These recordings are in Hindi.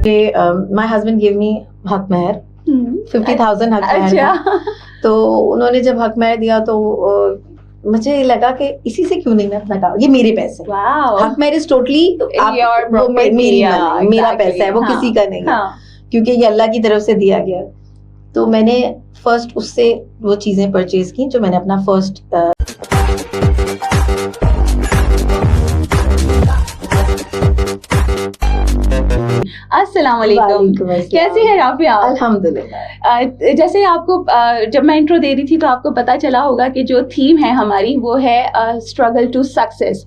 माई हस्बैंड गिव मी हक महर 50,000 हक महर अच्छा। तो उन्होंने जब हक महर दिया तो मुझे लगा कि इसी से क्यों नहीं मैं अपना काम, ये मेरे पैसे हक महर इज टोटली मेरा पैसा है, वो किसी का नहीं है, क्योंकि ये अल्लाह की तरफ से दिया गया। तो मैंने फर्स्ट उससे वो चीजें परचेज की जो मैंने अपना फर्स्ट अस्सलाम वालेकुम, कैसी है राफिया? अल्हम्दुलिल्लाह। जैसे आपको जब मैं इंट्रो दे रही थी तो आपको पता चला होगा कि जो थीम है हमारी वो है स्ट्रगल टू सक्सेस।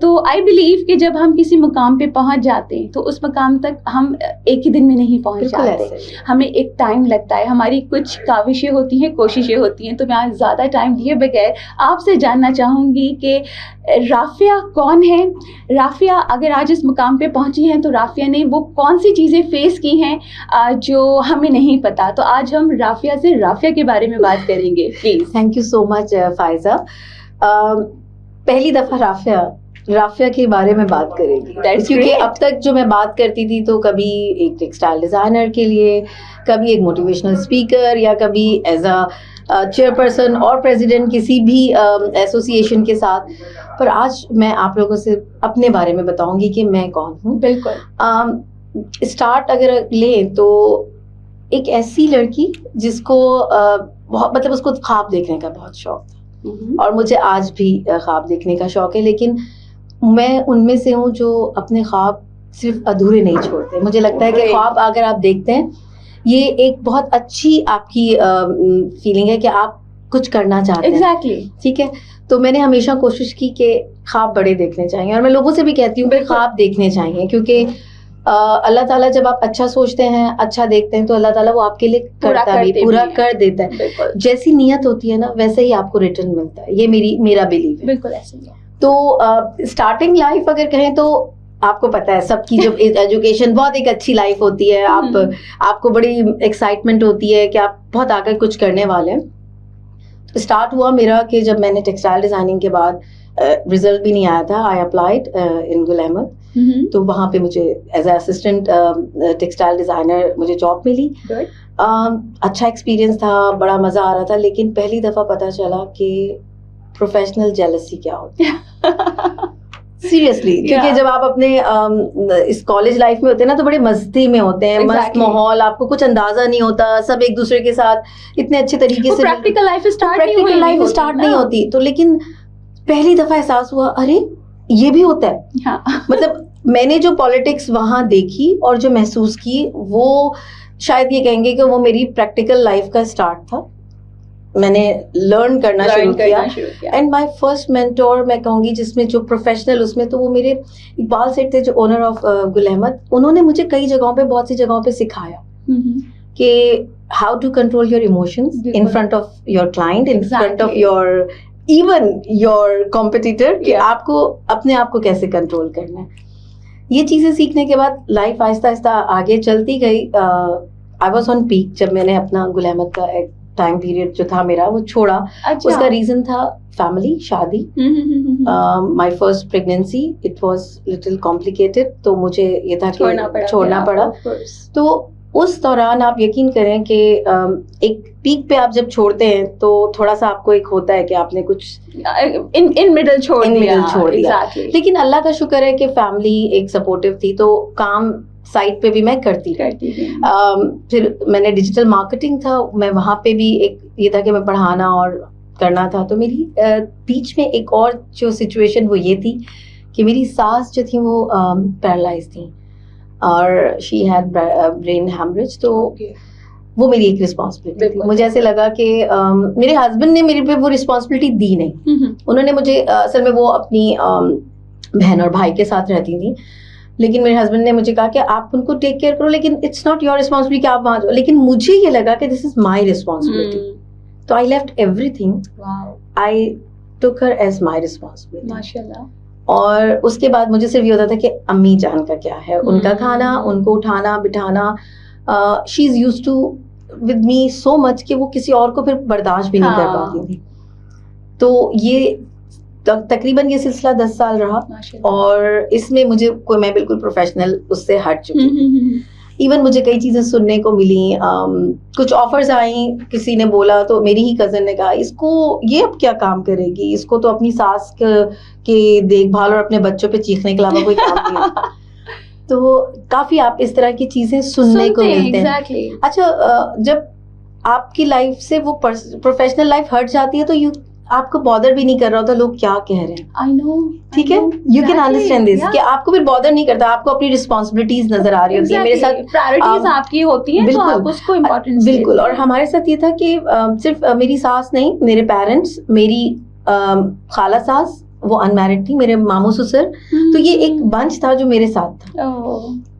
तो आई बिलीव कि जब हम किसी मुकाम पे पहुंच जाते हैं तो उस मुकाम तक हम एक ही दिन में नहीं पहुंच जाते, हमें एक टाइम लगता है, हमारी कुछ काविशें होती हैं, कोशिशें होती हैं। तो मैं आज ज़्यादा टाइम लिए बगैर आपसे जानना चाहूँगी कि राफिया कौन है? राफिया अगर आज इस मुकाम पे पहुंची हैं तो राफिया ने वो कौन सी चीज़ें फेस की हैं जो हमें नहीं पता। तो आज हम राफिया से राफिया के बारे में बात करेंगे, please. Thank you so much Faiza. पहली दफा राफिया के बारे में बात करेंगी, क्योंकि अब तक जो मैं बात करती थी तो कभी एक टेक्सटाइल डिज़ाइनर के लिए, कभी एक मोटिवेशनल स्पीकर, या कभी एज अ चेयरपर्सन और प्रेसिडेंट किसी भी एसोसिएशन के साथ। पर आज मैं आप लोगों से अपने बारे में बताऊंगी कि मैं कौन हूँ। बिल्कुल। स्टार्ट अगर लें तो एक ऐसी लड़की जिसको बहुत मतलब उसको ख्वाब देखने का बहुत शौक था, और मुझे आज भी ख्वाब देखने का शौक है, लेकिन मैं उनमें से हूँ जो अपने ख्वाब सिर्फ अधूरे नहीं छोड़ते। मुझे लगता है कि ख्वाब अगर आप देखते हैं, ये एक बहुत अच्छी आपकी फीलिंग है कि आप कुछ करना चाहते हैं। ठीक है, तो मैंने हमेशा कोशिश की कि ख्वाब बड़े देखने चाहिए, और मैं लोगों से भी कहती हूँ कि ख्वाब देखने चाहिए, क्योंकि अल्लाह ताला जब आप अच्छा सोचते हैं, अच्छा देखते हैं, तो अल्लाह ताला वो आपके लिए पूरा कर देता है। जैसी नीयत होती है ना, वैसे ही आपको रिटर्न मिलता है। ये मेरा बिलीव है। बिल्कुल ऐसे ही है। तो स्टार्टिंग लाइफ अगर कहें तो आपको पता है सबकी जब एजुकेशन बहुत एक अच्छी लाइफ होती है, आपको बड़ी एक्साइटमेंट होती है कि आप बहुत आगे कुछ करने वाले हैं। स्टार्ट हुआ मेरा कि जब मैंने टेक्सटाइल डिजाइनिंग के बाद रिजल्ट भी नहीं आया था, I applied in Gul Ahmed, तो वहाँ पे मुझे as a assistant textile designer मुझे जॉब मिली। अच्छा एक्सपीरियंस था, बड़ा मजा आ रहा था, लेकिन पहली दफा पता चला कि प्रोफेशनल जेलसी क्या होती है। सीरियसली, क्योंकि जब आप अपने इस कॉलेज लाइफ में होते हैं ना, तो बड़े मस्ती में होते हैं, मस्त माहौल, आपको कुछ अंदाजा नहीं होता, सब एक दूसरे के साथ इतने अच्छे तरीके से प्रैक्टिकल लाइफ स्टार्ट नहीं होती। तो लेकिन पहली दफा एहसास हुआ, अरे ये भी होता है। हाँ। मतलब मैंने जो पॉलिटिक्स वहां देखी और जो महसूस की, वो शायद ये कहेंगे कि वो मेरी प्रैक्टिकल लाइफ का स्टार्ट था। मैंने लर्न करना शुरू किया। एंड माय फर्स्ट मेंटोर मैं कहूँगी जिसमें जो प्रोफेशनल, उसमें तो वो मेरे इकबाल सेठ थे, जो ओनर ऑफ गुल अहमद। उन्होंने मुझे कई जगहों पे, बहुत सी जगहों पे सिखाया कि how to control your emotions in front of your client, in front of your even your competitor, कि आपको अपने आप को कैसे कंट्रोल करना है। ये चीजें सीखने के बाद लाइफ आहिस्ता आहिस्ता आगे चलती गई। आई वॉज ऑन पीक जब मैंने अपना गुल अहमद का एक टाइम पीरियड जो था मेरा वो छोड़ा। अच्छा। उसका रीजन था फैमिली, शादी, my first pregnancy, it was little complicated, तो मुझे ये था कि छोड़ना पड़ा। तो उस दौरान आप यकीन करें कि एक पीक पे आप जब छोड़ते हैं तो थोड़ा सा आपको एक होता है कि आपने कुछ इन मिडल छोड़ दिया। लेकिन अल्लाह का शुक्र है कि फैमिली एक सपोर्टिव थी, तो काम साइट पे भी मैं करती थी। फिर मैंने डिजिटल मार्केटिंग था, मैं वहाँ पे भी एक ये था कि मैं पढ़ाना और करना था। तो मेरी बीच में एक और जो सिचुएशन वो ये थी कि मेरी सास जो थी वो पैरालाइज थी, और शी हैड ब्रेन हैमरेज। तो वो मेरी एक रिस्पॉन्सिबिलिटी थी। मुझे ऐसे लगा कि मेरे हस्बैंड ने मेरे पे वो रिस्पॉन्सिबिलिटी दी नहीं। उन्होंने मुझे, असल में वो अपनी बहन और भाई के साथ रहती थी, लेकिन मेरे हस्बैंड ने मुझे कहा कि आप उनको टेक केयर करो, लेकिन इट्स नॉट योर रिस्पॉन्सिबिलिटी कि आप वहां जाओ। लेकिन मुझे ये लगा कि दिस इज माई रिस्पॉन्सिबिलिटी, तो I left everything, I took her as my responsibility. माशाल्लाह। और उसके बाद मुझे सिर्फ ये होता था कि अम्मी जान का क्या है, उनका खाना, उनको उठाना बिठाना। She is used to with me so much कि वो किसी और को फिर बर्दाश्त भी नहीं कर पाती थी। तो ये तकरीबन ये सिलसिला 10 साल रहा माशाल्लाह। और इसमें मैं बिल्कुल प्रोफेशनल उससे हट चुकी थी। इवन मुझे कई चीज़ें सुनने को मिली, कुछ ऑफर्स आई, किसी ने बोला तो मेरी ही कज़न ने कहा इसको ये अब क्या काम करेगी, इसको तो अपनी सास के देखभाल और अपने बच्चों पे चीखने के अलावा कोई काम नहीं है। तो काफ़ी आप इस तरह की चीज़ें सुनने को मिलते हैं। एग्जैक्टली। अच्छा, जब आपकी लाइफ से वो प्रोफेशनल लाइफ हट जाती है तो आपको बॉदर भी नहीं कर रहा होता लोग क्या कह रहे हैं। आई नो, ठीक है, यू कैन अंडरस्टैंड दिस कि आपको फिर बॉदर नहीं करता, आपको अपनी रिस्पॉन्सिबिलिटीज नजर आ रही होती है। मेरे साथ प्रायोरिटीज आपकी होती हैं तो आप उसको इम्पोर्टेंस बिल्कुल। और हमारे साथ ये था कि सिर्फ मेरी सास नहीं, मेरे पेरेंट्स, मेरी खाला सास वो अनमैरिड थी, मेरे मामू ससुर, तो ये एक बंच था जो मेरे साथ था।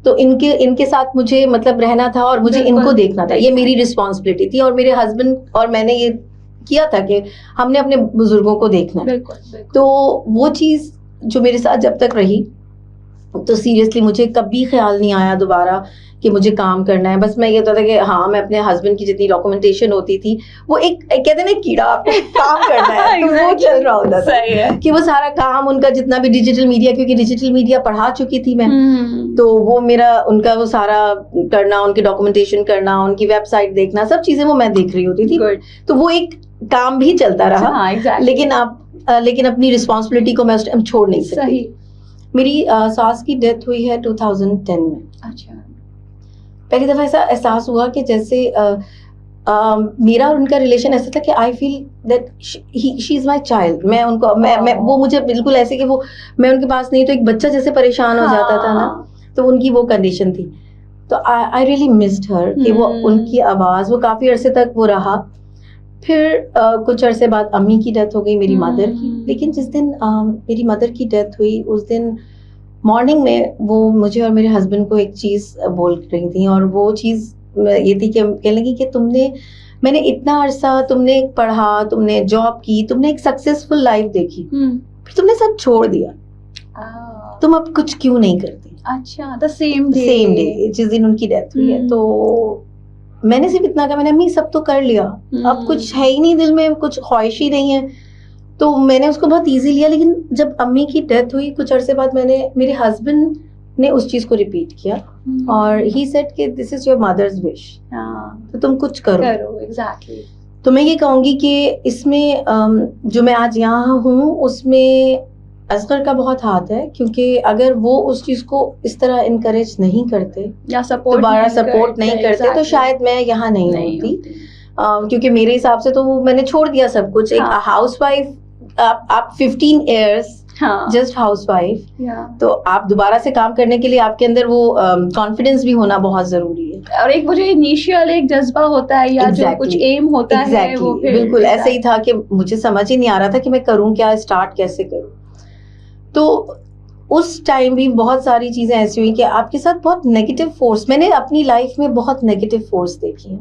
तो इनके साथ मुझे मतलब रहना था और मुझे इनको देखना था, ये मेरी रिस्पॉन्सिबिलिटी थी। और मेरे हस्बैंड और मैंने ये किया था कि हमने अपने बुजुर्गों को देखना है। तो वो चीज़ जो मेरे साथ जब तक रही तो सीरियसली मुझे कभी ख्याल नहीं आया दोबारा कि मुझे काम करना है। बस मैं ये होता था कि हाँ, मैं अपने हस्बैंड की जितनी डॉक्यूमेंटेशन होती थी वो एक कहते हैं ना कीड़ा, आपको काम करना है। तो वो चल रहा होता था कि वो सारा काम उनका जितना भी डिजिटल मीडिया, क्योंकि डिजिटल मीडिया पढ़ा चुकी थी मैं, तो वो उनका वो सारा करना, उनकी डॉक्यूमेंटेशन करना, उनकी वेबसाइट देखना, सब चीजें वो मैं देख रही होती थी। तो वो एक काम भी चलता रहा। हाँ, exactly. लेकिन अपनी रिस्पॉन्सिबिलिटी को मैं उस टाइम छोड़ नहीं सकती। मेरी सास की डेथ हुई है 2010 में। अच्छा। पहली दफा ऐसा एहसास हुआ कि जैसे मेरा और उनका रिलेशन ऐसा था कि I feel that she is my child. मैं उनको मैं वो मुझे बिल्कुल ऐसे कि वो मैं उनके पास नहीं तो एक बच्चा जैसे परेशान हो जाता था ना, तो उनकी वो कंडीशन थी। तो आई रियली मिस्ड हर कि वो उनकी आवाज़, वो काफ़ी अरसे तक वो रहा। फिर कुछ अरसे बाद अम्मी की डेथ हो गई, मेरी मदर की। लेकिन जिस दिन मेरी मदर की डेथ हुई उस दिन मॉर्निंग में वो मुझे और मेरे हस्बैंड को एक चीज़ बोल रही थी, और वो चीज़ ये थी कि कहने लगी कि मैंने इतना अरसा तुमने पढ़ा, तुमने जॉब की, तुमने एक सक्सेसफुल लाइफ देखी, फिर तुमने सब छोड़ दिया, तुम अब कुछ क्यों नहीं करती। अच्छा, द सेम डे जिस दिन उनकी डेथ हुई है। तो मैंने सिर्फ इतना कहा, मैंने अम्मी सब तो कर लिया, अब कुछ है ही नहीं दिल में, कुछ ख्वाहिश ही नहीं है। तो मैंने उसको बहुत इजी लिया। लेकिन जब अम्मी की डेथ हुई कुछ अरसे बाद मेरे हस्बैंड ने उस चीज को रिपीट किया और ही सेड कि this is your mother's wish, तो तुम कुछ करो। एग्जैक्टली। तो मैं ये कहूँगी कि इसमें जो मैं आज यहाँ हूँ उसमें असगर का बहुत हाथ है, क्योंकि अगर वो उस चीज को इस तरह इनकरेज नहीं करते या दोबारा सपोर्ट नहीं करते तो शायद मैं यहाँ नहीं होती। क्योंकि मेरे हिसाब से तो मैंने छोड़ दिया सब कुछ। एक हाउसवाइफ, आप 15 years जस्ट हाउसवाइफ, तो आप दोबारा से काम करने के लिए आपके अंदर वो कॉन्फिडेंस भी होना बहुत जरूरी है। और एक मुझे इनिशियल एक जज्बा होता है या जो कुछ एम होता है वो बिल्कुल ऐसे ही था कि मुझे समझ ही नहीं आ रहा था कि मैं करूँ क्या, स्टार्ट कैसे करूँ। तो उस टाइम भी बहुत सारी चीजें ऐसी हुई कि आपके साथ बहुत नेगेटिव फोर्स, मैंने अपनी लाइफ में बहुत नेगेटिव फोर्स देखी है।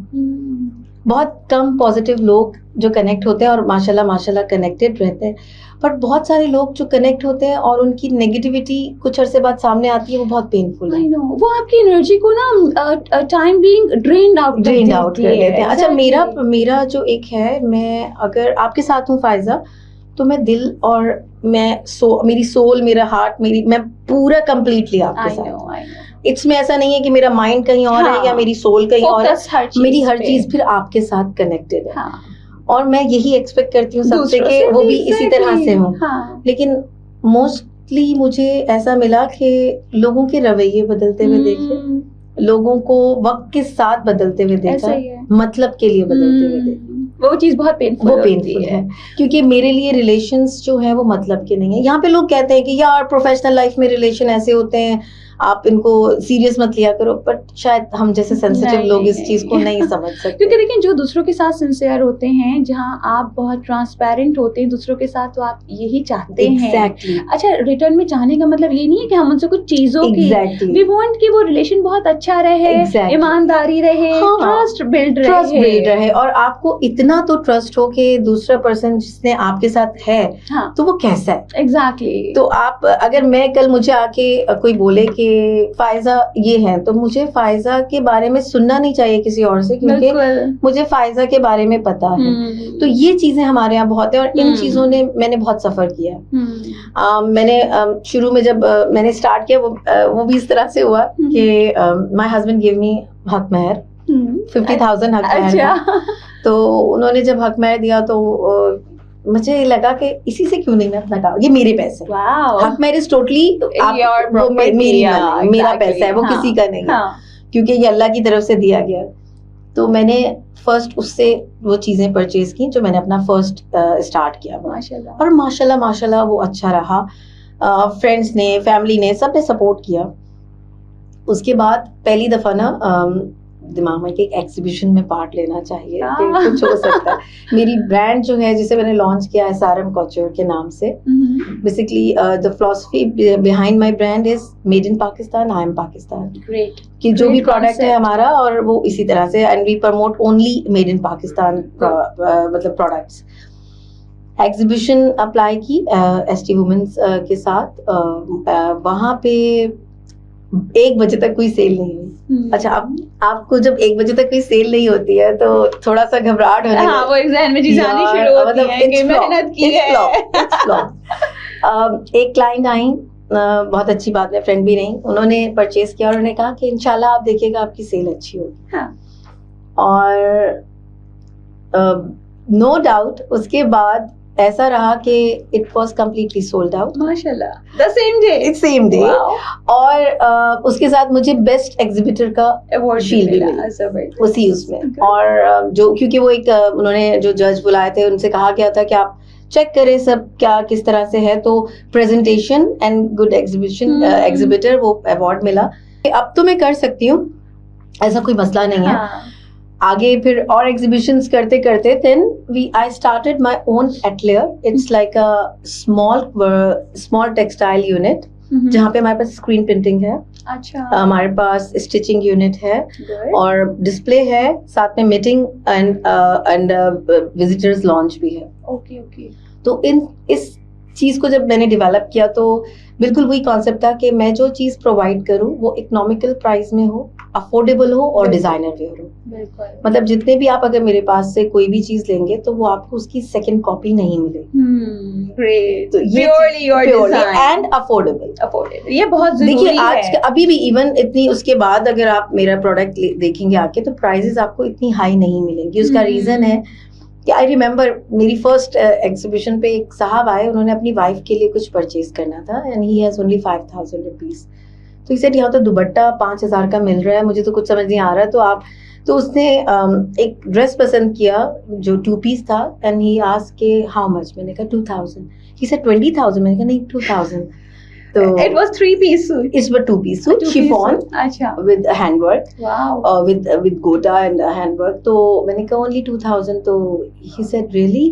बहुत कम पॉजिटिव लोग जो कनेक्ट होते हैं और माशाल्लाह कनेक्टेड रहते हैं, पर बहुत सारे लोग जो कनेक्ट होते हैं और उनकी नेगेटिविटी कुछ अरसे बाद सामने आती है, वो बहुत पेनफुल है। वो आपकी एनर्जी को ना टाइम बीइंग ड्रेन्ड आउट कर देते हैं। अच्छा, मेरा जो एक है, मैं अगर आपके साथ हूँ फायजा, तो मैं दिल और मेरी सोल, मेरा हार्ट, मैं पूरा कंप्लीटली आपके साथ। इसमें ऐसा नहीं है कि मेरा माइंड कहीं और है या मेरी सोल कहीं और है, मेरी हर चीज फिर आपके साथ कनेक्टेड है। और मैं यही एक्सपेक्ट करती हूँ सबसे कि वो भी इसी तरह से हो। लेकिन मोस्टली मुझे ऐसा मिला कि लोगों के रवैये बदलते हुए देखे, लोगों को वक्त के साथ बदलते हुए देखा, मतलब के लिए बदलते हुए देखा। वो चीज बहुत पेनफुल है, क्योंकि मेरे लिए रिलेशंस जो है वो मतलब के नहीं है। यहाँ पे लोग कहते हैं कि यार प्रोफेशनल लाइफ में रिलेशन ऐसे होते हैं, आप इनको सीरियस मत लिया करो, बट शायद हम जैसे सेंसिटिव लोग इस चीज को नहीं समझ सकते। क्योंकि देखिए, जो दूसरों के साथ सिंसियर होते हैं, जहाँ आप बहुत ट्रांसपेरेंट होते हैं दूसरों के साथ, तो आप यही चाहते हैं। अच्छा, रिटर्न में चाहने का मतलब ये नहीं है कि हम उनसे कुछ चीजों की, वी वांट कि वो रिलेशन बहुत अच्छा रहे, ईमानदारी रहे, ट्रस्ट बिल्ड रहे, और आपको इतना तो ट्रस्ट हो कि दूसरा पर्सन जिसने आपके साथ है तो वो कैसा है। एग्जैक्टली। तो आप अगर मैं कल मुझे आके कोई बोले कि कि फायजा ये है, तो मुझे फायजा के बारे में सुनना नहीं चाहिए किसी और से, क्योंकि मुझे फायजा के बारे में पता है। तो ये चीजें हमारे यहाँ बहुत है, और इन चीजों ने मैंने बहुत सफर किया है। मैंने शुरू में जब मैंने स्टार्ट किया वो भी इस तरह से हुआ कि माय हस्बैंड गिव मी हक महर, 50,000 हक महर। तो उन्होंने जब हक महर दिया तो मुझे लगा कि इसी से क्यों नहीं मैं अपना काम, ये मेरे पैसे, हक महर इज टोटली मेरा पैसा है, वो किसी का नहीं है, क्योंकि ये अल्लाह की तरफ से दिया गया। तो मैंने फर्स्ट उससे वो चीजें परचेज की जो मैंने अपना फर्स्ट स्टार्ट किया, माशाल्लाह। और माशाल्लाह वो अच्छा रहा। फ्रेंड्स ने, फैमिली ने, सब ने सपोर्ट किया। उसके बाद पहली दफा ना दिमाग में कि एक एग्जीबिशन में पार्ट लेना चाहिए कि कुछ हो सकता है। मेरी ब्रांड जो है जिसे मैंने लॉन्च किया है SRM Couture के नाम से, basically the philosophy behind my brand is made in Pakistan, I am Pakistan. Great. कि जो भी प्रोडक्ट है हमारा, और वो इसी तरह से, and we promote only made in Pakistan मतलब प्रोडक्ट्स। एग्जीबिशन अप्लाई की ST वुमेन्स के साथ, वहाँ पे 1 बजे तक कोई सेल नहीं हुई। अच्छा, अब आपको जब 1 बजे तक कोई सेल नहीं होती है तो थोड़ा सा घबराहट होने लगती है। वो एग्जाम में चीज़ आनी शुरू होती है कि मेहनत की है। एक क्लाइंट आई, बहुत अच्छी बात है, फ्रेंड भी नहीं, उन्होंने परचेज किया और उन्होंने कहा कि इंशाल्लाह आप देखिएगा आपकी सेल अच्छी होगी। और नो डाउट उसके बाद ऐसा रहा कि it was completely sold out, माशाल्लाह, द सेम डे। और उसके साथ मुझे बेस्ट एग्जीबिटर का शील्ड भी मिला उसी उसमें। और जो, क्योंकि वो एक उन्होंने जो जज बुलाए थे उनसे कहा गया था कि आप चेक करें सब क्या किस तरह से है, तो presentation and good exhibition exhibitor, वो अवार्ड मिला। अब तो मैं कर सकती हूँ, ऐसा कोई मसला नहीं है। आगे फिर और एग्जीबिशंस करते करते then I started my own atelier. It's like a small textile unit, जहाँ पे हमारे पास स्क्रीन प्रिंटिंग है, अच्छा, हमारे पास स्टिचिंग यूनिट है, और डिस्प्ले है, साथ में मीटिंग एंड विजिटर्स लॉन्च भी है। ओके। तो इस चीज को जब मैंने डेवलप किया तो बिल्कुल वही कॉन्सेप्ट था कि मैं जो चीज प्रोवाइड करूं वो इकोनॉमिकल प्राइस में हो, अफोर्डेबल हो और डिजाइनर वेयर हो। मतलब जितने भी आप अगर मेरे पास से कोई भी चीज लेंगे तो वो आपको उसकी सेकंड कॉपी नहीं मिलेगी। ग्रेट। तो ये प्योरली एंड अफोर्डेबल, ये बहुत जरूरी है। आज अभी भी इवन इतनी उसके बाद अगर आप मेरा प्रोडक्ट देखेंगे आके तो प्राइसेस आपको इतनी हाई नहीं मिलेंगी। उसका रीजन है कि आई रिमेम्बर मेरी फर्स्ट एग्जीबिशन पे एक साहब आए, उन्होंने अपनी वाइफ के लिए कुछ परचेज करना था and he has only 5,000 rupees. तो ही सेड यहाँ तो दुपट्टा 5,000 का मिल रहा है, मुझे तो कुछ समझ नहीं आ रहा। तो उसने एक ड्रेस पसंद किया जो 2 पीस था एंड ही आस्क्ड के हाउ मच, मैंने कहा 2,000। ही सेड 20,000, मैंने कहा नहीं 2,000। तो it was 3 piece suit. It was 2 piece suit, chiffon, अच्छा, with handwork, wow, with gota and handwork. तो मैंने कहा only 2,000, तो he said really?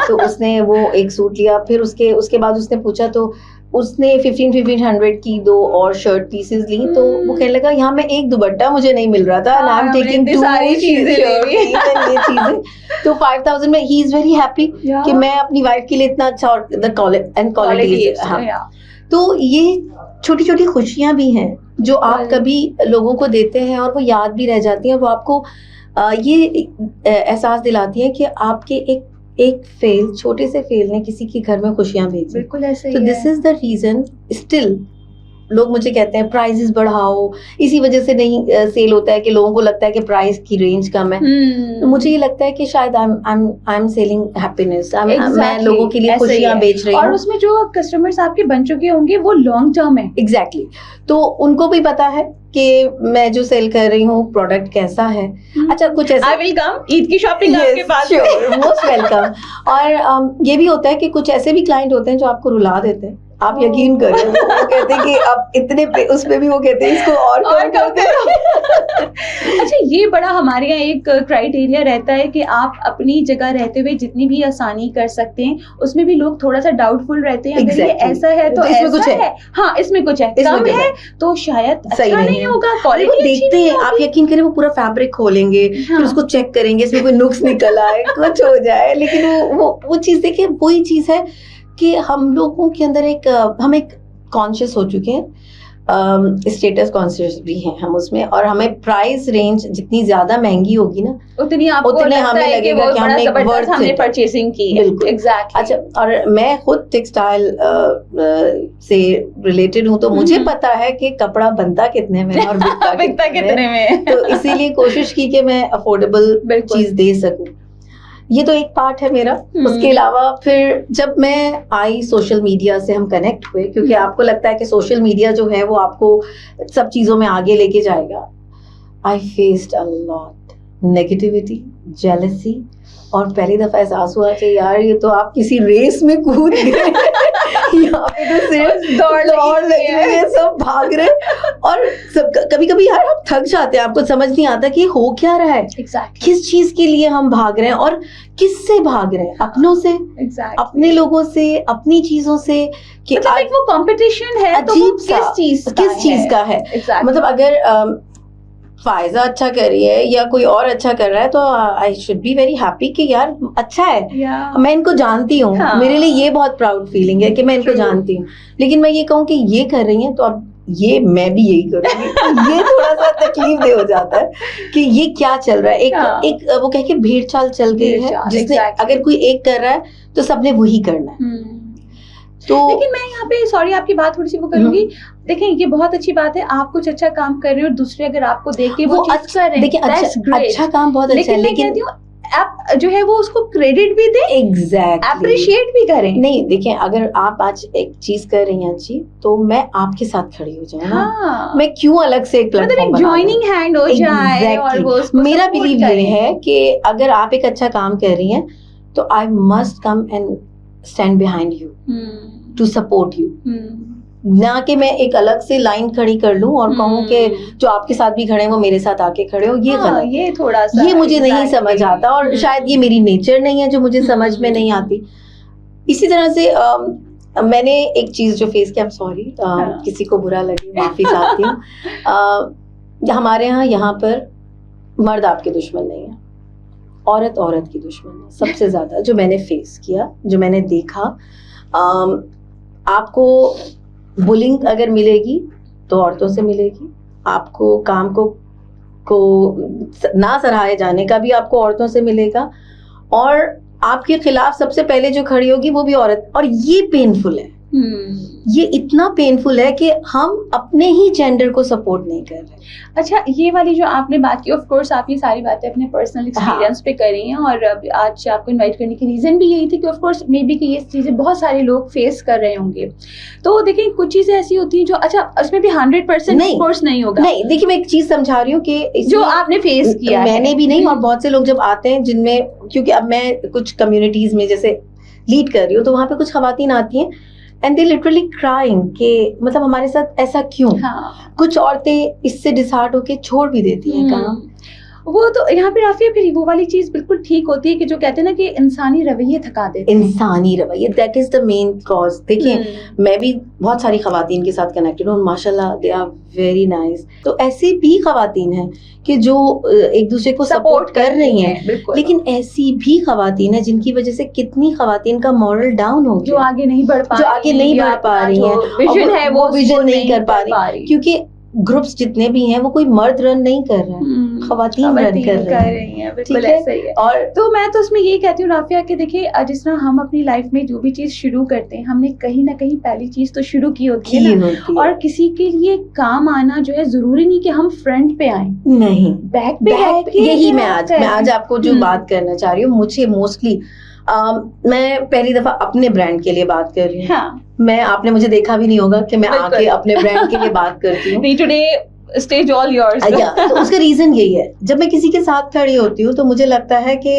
तो उसने वो एक सूट लिया, फिर उसके बाद उसने पूछा, तो उसने 1500 की 2 और शर्ट पीसेस ली। तो वो कहने लगा यहाँ में एक दुपट्टा मुझे नहीं मिल रहा था, and I'm taking 2 सारी चीजें ये चीजें। तो 5,000 में he is very happy कि मैं अपनी वाइफ के लिए इतना अच्छा, और the quality, हाँ। तो ये छोटी छोटी खुशियां भी हैं जो आप कभी लोगों को देते हैं और वो याद भी रह जाती हैं, और वो आपको ये एहसास दिलाती है कि आपके एक फेल, छोटे से फेल ने किसी के घर में खुशियां भेजी। बिल्कुल ऐसे ही है। तो this is the reason still लोग मुझे कहते हैं प्राइसेस बढ़ाओ, इसी वजह से नहीं सेल होता है कि लोगों को लगता है कि प्राइस की रेंज कम है। तो मुझे ये लगता है कि शायद आई एम सेलिंग हैप्पीनेस, मैं लोगों के लिए खुशियां बेच रही हूँ, और उसमें जो कस्टमर्स आपके बन चुके होंगे वो लॉन्ग टर्म है। एग्जैक्टली। तो उनको भी पता है कि मैं जो सेल कर रही हूँ प्रोडक्ट कैसा है। अच्छा, कुछ ऐसा आई विल कम, ईद की शॉपिंग आपके पास, मोस्ट वेलकम। और ये भी होता है कि कुछ ऐसे भी क्लाइंट होते हैं जो आपको रुला देते हैं, आप यकीन करें, वो कहते हैं कि अब इतने पे, उसमें भी वो कहते हैं इसको और कम कर दो। अच्छा, ये बड़ा हमारे यहाँ एक क्राइटेरिया रहता है कि आप अपनी जगह रहते हुए जितनी भी आसानी कर सकते हैं, उसमें भी लोग थोड़ा सा डाउटफुल रहते हैं। अगर ये ऐसा है तो इसमें कुछ है, हाँ इसमें कुछ है, कम है तो शायद अच्छा नहीं होगा, क्वालिटी देखते हैं। आप यकीन करें, वो पूरा फैब्रिक खोलेंगे, फिर उसको चेक करेंगे इसमें कोई नुक्स निकल आए, कुछ हो जाए, लेकिन वो चीज देखिए, वही चीज है कि हम लोगों के अंदर हम एक कॉन्शियस हो चुके हैं। स्टेटस कॉन्शियस भी हैं हम उसमें, और हमें प्राइस रेंज जितनी ज्यादा महंगी होगी ना उतनी आपको उतने लगता हमें है कि लगेगा वो कि बड़ा हमने जबरदस्त हमने worth it। परचेसिंग की है। बिल्कुल। एग्जैक्टली। अच्छा, और मैं खुद टेक्सटाइल से रिलेटेड हूँ, तो मुझे पता है कि कपड़ा बनता कितने में और बिकता बिकता कितने कितने में। तो इसीलिए कोशिश की कि मैं अफोर्डेबल बिल्कुल। चीज दे सकूं। ये तो एक पार्ट है मेरा। उसके अलावा फिर जब मैं आई सोशल मीडिया से हम कनेक्ट हुए, क्योंकि आपको लगता है कि सोशल मीडिया जो है वो आपको सब चीजों में आगे लेके जाएगा। I faced a lot negativity, jealousy, और पहली दफा एहसास हुआ कि यार ये तो आप किसी रेस में कूद गए यहाँ पे तो सिर्फ दौड़ लगी हुई है, सब भाग रहे हैं। और सब कभी कभी यार आप थक जाते हैं, आपको समझ नहीं आता कि हो क्या रहा है, Exactly. किस चीज के लिए हम भाग रहे हैं और किससे भाग रहे हैं, अपनों से, Exactly. अपने लोगों से, अपनी चीजों से, कि मतलब एक वो कंपटीशन है तो वो किस चीज का है। Exactly. मतलब अगर फायजा अच्छा कर रही है या कोई और अच्छा कर रहा है तो I should be very happy कि यार अच्छा है। मैं इनको जानती हूँ। हाँ। मेरे लिए ये बहुत प्राउड फीलिंग है कि मैं इनको जानती हूँ। लेकिन मैं ये कहूँ कि ये कर रही हैं तो अब ये मैं भी यही करूँगी ये थोड़ा सा तकलीफ दे हो जाता है कि ये क्या चल रहा है। एक वो कह के भीड़ चाल चल गई है, जिसने अगर कोई एक कर रहा है तो सबने वही करना है। तो लेकिन मैं यहाँ पे सॉरी आपकी बात थोड़ी सी वो करूंगी। देखें ये बहुत अच्छी बात है, आप कुछ अच्छा काम कर रहे हो और दूसरे अगर आपको देख के वो अच्छा कर रहे हैं, देखिए अच्छा काम बहुत अच्छा है, लेकिन आप जो है वो उसको क्रेडिट भी दें, एग्जैक्टली अप्रिशिएट भी करें। नहीं देखें, अगर आप आज एक चीज कर रही हैं अच्छी तो मैं आपके साथ खड़ी हो जाऊँ ना, मैं क्यों अलग से एक प्लेटफॉर्म मतलब एक जॉइनिंग हैंड हो जाए और वो मेरा बिलीव ये है कि अगर आप एक अच्छा काम कर रही हैं तो I must come and stand behind you to support you, ना कि मैं एक अलग से लाइन खड़ी कर लूं और कहूं कि जो आपके साथ भी खड़े हैं वो मेरे साथ आके खड़े हो। ये गलत, ये थोड़ा सा ये मुझे नहीं समझ आता और शायद ये मेरी नेचर नहीं है जो मुझे समझ में नहीं आती। इसी तरह से मैंने एक चीज जो फेस किया, सॉरी किसी को बुरा लगे माफी चाहती हूँ। हमारे यहाँ पर मर्द आपके दुश्मन नहीं है, औरत औरत की दुश्मन है सबसे ज्यादा। जो मैंने फेस किया, जो मैंने देखा, आपको बुलिंग अगर मिलेगी तो औरतों से मिलेगी, आपको काम को ना सराहे जाने का भी आपको औरतों से मिलेगा, और आपके खिलाफ सबसे पहले जो खड़ी होगी वो भी औरत। और ये पेनफुल है, ये इतना पेनफुल है कि हम अपने ही जेंडर को सपोर्ट नहीं कर रहे। अच्छा, ये वाली जो आपने बात की, ऑफ कोर्स आप ये सारी बातें अपने पर्सनल एक्सपीरियंस पे कर रही हैं, और आज आपको इनवाइट करने की रीजन भी यही थी कि ऑफ कोर्स मे बी कि ये चीजें बहुत सारे लोग फेस कर रहे होंगे। तो देखिए कुछ चीजें ऐसी होती हैं जो अच्छा उसमें भी 100% ऑफ कोर्स नहीं होगा। नहीं, देखिए मैं एक चीज समझा रही हूँ कि जो आपने फेस किया, मैंने भी नहीं, और बहुत से लोग जब आते हैं जिनमें, क्योंकि अब मैं कुछ कम्युनिटीज में जैसे लीड कर रही हूँ तो वहाँ पे कुछ खवातीन आती हैं एंड दे लिटरली क्राइंग कि मतलब हमारे साथ ऐसा क्यों। कुछ औरतें इससे डिसहार्ट होके छोड़ भी देती हैं काम। वो तो यहाँ पे राफिया फिर वो वाली चीज बिल्कुल ठीक होती है कि जो कहते हैं ना कि इंसानी रवैये थका देते हैं। इंसानी रवैये, that is the main cause. देखिए मैं भी बहुत सारी खवातीन के साथ कनेक्टेड हूँ, माशाल्लाह दे आर वेरी नाइस। तो ऐसी भी खवातीन हैं कि जो एक दूसरे को सपोर्ट कर रही हैं, लेकिन ऐसी भी खवातीन है जिनकी वजह से कितनी खवातीन का मॉरल डाउन हो गया, जो आगे नहीं बढ़ पा रही हैं, विजन है वो विजन नहीं कर पा रही, क्योंकि ग्रुप्स जितने भी हैं वो कोई मर्द रन नहीं कर रहे हैं, खवातीन रन कर रही हैं। बिल्कुल ऐसा ही है। और तो मैं तो उसमें ये कहती हूँ राफिया कि देखिए जिस तरह हम अपनी लाइफ में जो भी चीज शुरू करते हैं, हमने कहीं ना कहीं पहली चीज तो शुरू की होती है ना, और किसी के लिए काम आना जो है जरूरी नहीं कि हम फ्रंट पे आए, नहीं बैक पे। यही मैं आज आपको जो बात करना चाह रही हूँ, मुझे मोस्टली मैं पहली दफा अपने ब्रांड के लिए बात कर रही हूँ। हाँ। मैं, आपने मुझे देखा भी नहीं होगा कि मैं आके अपने ब्रांड के लिए बात करती हूँ। Today stage all yours. तो उसका रीजन यही है, जब मैं किसी के साथ खड़ी होती हूँ तो मुझे लगता है कि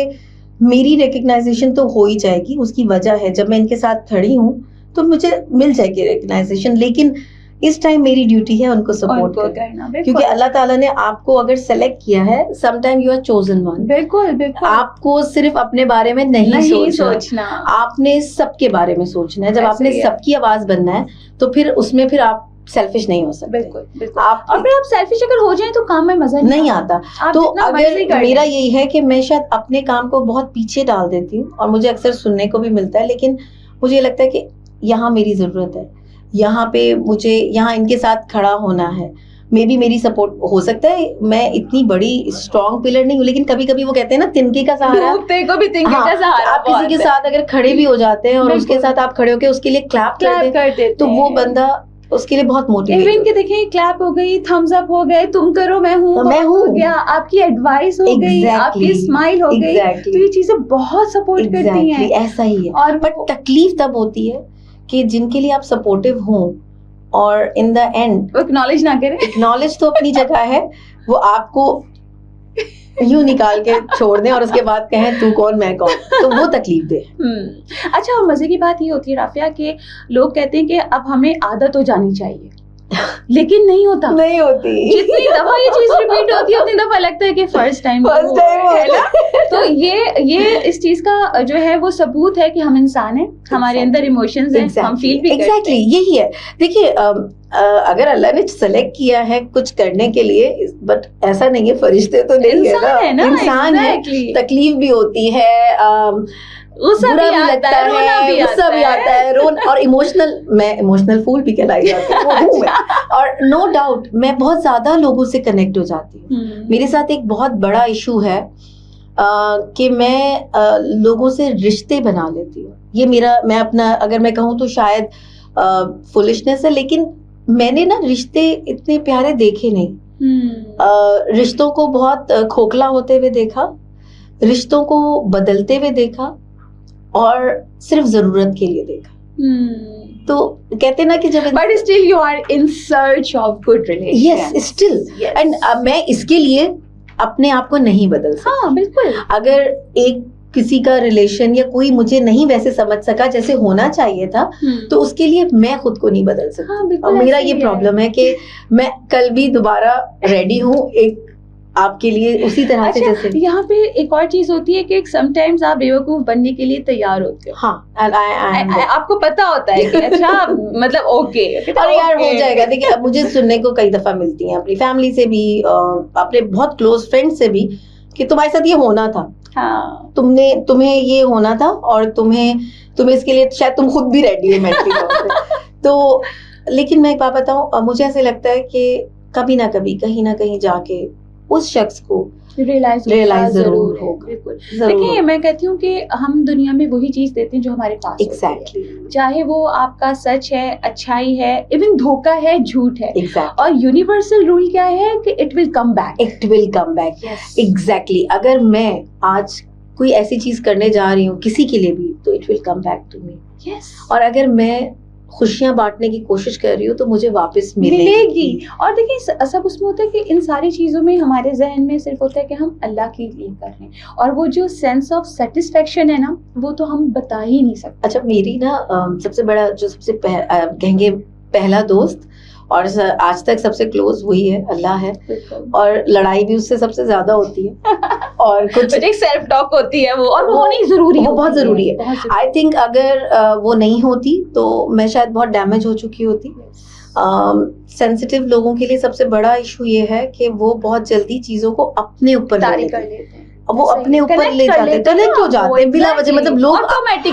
मेरी रिकग्नाइजेशन तो हो ही जाएगी। उसकी वजह है जब मैं इनके साथ खड़ी हूँ तो मुझे मिल जाएगी रिकग्नाइजेशन, लेकिन इस टाइम मेरी ड्यूटी है उनको सपोर्ट करना, क्योंकि अल्लाह ताला ने आपको अगर सेलेक्ट किया है, some time you are chosen one. बिल्कुल। आपको सिर्फ अपने बारे में नहीं सोचना, आपने सबके बारे में सोचना है। जब आपने सबकी आवाज बनना है तो फिर उसमें फिर आप सेल्फिश नहीं हो सकते। बिल्कुल। आप और फिर आप सेल्फिश अगर हो जाए तो काम में मजा नहीं आता। तो अगर मेरा यही है कि मैं शायद अपने काम को बहुत पीछे डाल देती हूँ, और मुझे अक्सर सुनने को भी मिलता है, लेकिन मुझे लगता है कि यहाँ मेरी जरूरत है, यहाँ पे मुझे यहाँ इनके साथ खड़ा होना है, मे बी मेरी सपोर्ट हो सकता है, मैं इतनी बड़ी स्ट्रॉन्ग पिलर नहीं हूँ, लेकिन कभी कभी वो कहते हैं ना तिनके का सहारा, को भी तिनके हाँ, का सहारा आप किसी के साथ अगर खड़े भी हो जाते हैं और उसके साथ आप खड़े होके उसके लिए क्लैप कर देते, तो वो बंदा उसके लिए बहुत मोटिवेट इवन के देखिए क्लैप हो गई, थम्स अप हो गए, तुम करो मैं हूँ हो गया, आपकी एडवाइस हो गई, आपकी स्माइल हो गई, तो ये चीजें बहुत सपोर्ट करती हैं। ऐसा ही है। और बट तकलीफ तब होती है कि जिनके लिए आप सपोर्टिव हो और इन द एंड एक्नॉलेज ना करें। एक्नॉलेज तो अपनी जगह है, वो आपको यूं निकाल के छोड़ दें और उसके बाद कहें तू कौन मैं कौन, तो वो तकलीफ दे। अच्छा, और मजे की बात ये होती है राफिया कि लोग कहते हैं कि अब हमें आदत हो जानी चाहिए, लेकिन नहीं होता, नहीं होती। जितनी दफा ये चीज रिपीट होती है उतनी दफा लगता है कि फर्स्ट टाइम है ना। तो ये इस चीज का जो है वो सबूत है कि हम इंसान हैं, हमारे अंदर इमोशंस हैं, हम फील भी करते हैं। यही है। देखिए अगर अल्लाह ने सेलेक्ट किया है कुछ करने के लिए, बट ऐसा नहीं है फरिश्ते तो नहीं है ना, इंसान है, तकलीफ भी होती है, गुस्सा भी आता है, गुस्सा भी आता है, रोन और मैं इमोशनल फूल भी कहलाई जाती हूँ मैं। और नो डाउट मैं बहुत ज्यादा लोगों से कनेक्ट हो जाती हूँ। मेरे साथ एक बहुत बड़ा इशू है कि मैं लोगों से रिश्ते बना लेती हूँ। ये मैं अपना अगर मैं कहूँ तो शायद फुलिशनेस है, लेकिन मैंने ना रिश्ते इतने प्यारे देखे नहीं। रिश्तों को बहुत खोखला होते हुए देखा, रिश्तों को बदलते हुए देखा और सिर्फ जरूरत के लिए देखा। तो कहते ना कि जब but still you are in search of good relation. Yes still, and मैं इसके लिए अपने आप को नहीं बदल सकती। हाँ बिल्कुल। अगर एक किसी का रिलेशन या कोई मुझे नहीं वैसे समझ सका जैसे होना चाहिए था, तो उसके लिए मैं खुद को नहीं बदल सकती। हाँ, और मेरा ये प्रॉब्लम है कि मैं कल भी दोबारा रेडी हूँ एक आपके लिए उसी तरह से। जैसे यहाँ पे एक और चीज होती है कि समटाइम्स आप बेवकूफ बनने के लिए तैयार होते हो। हाँ, आपको पता होता है कि अच्छा मतलब ओके और यार हो जाएगा। देखिए अब मुझे सुनने को कई दफा मिलती हैं अपनी फैमिली से भी, अपने बहुत क्लोज फ्रेंड से भी, कि तुम्हारे साथ ये होना था। हाँ, तुम्हें ये होना था और तुम्हें इसके लिए शायद तुम खुद भी रेडी हो मेंटली तौर पे। तो लेकिन मैं एक बात बताऊं, मुझे ऐसे लगता है कि कभी ना कभी कहीं ना कहीं जाके उस शख्स को रियलाइज जरूर होगा। देखिए मैं कहती हूँ कि हम दुनिया में वही चीज देते हैं जो हमारे पास एग्जैक्टली चाहे वो आपका सच है, अच्छाई है, इवन धोखा है, झूठ है। और यूनिवर्सल रूल क्या है कि it will come back. Exactly. अगर मैं आज कोई ऐसी चीज करने जा रही हूँ किसी के लिए भी, तो it will come back to me. और अगर मैं खुशियां बांटने की कोशिश कर रही हूँ तो मुझे वापस मिलेगी। और देखिए सब उसमें होता है कि इन सारी चीजों में हमारे जहन में सिर्फ होता है कि हम अल्लाह के लिए कर रहे हैं, और वो जो सेंस ऑफ सेटिस्फेक्शन है ना, वो तो हम बता ही नहीं सकते। अच्छा, मेरी ना सबसे बड़ा जो कहेंगे पहला दोस्त और आज तक सबसे क्लोज वही है, अल्लाह है। और लड़ाई भी उससे सबसे ज्यादा होती है और कुछ एक सेल्फ टॉक होती है वो, और वो होनी जरूरी है, वो बहुत जरूरी है। आई थिंक अगर वो नहीं होती तो मैं शायद बहुत डैमेज हो चुकी होती। सेंसिटिव लोगों के लिए सबसे बड़ा इशू ये है कि वो बहुत जल्दी चीजों को अपने ऊपर कर लेते हैं, वो अपने ऊपर ले जाते हैं, कनेक्ट हो जाते हैं बिला वजह। मतलब लोग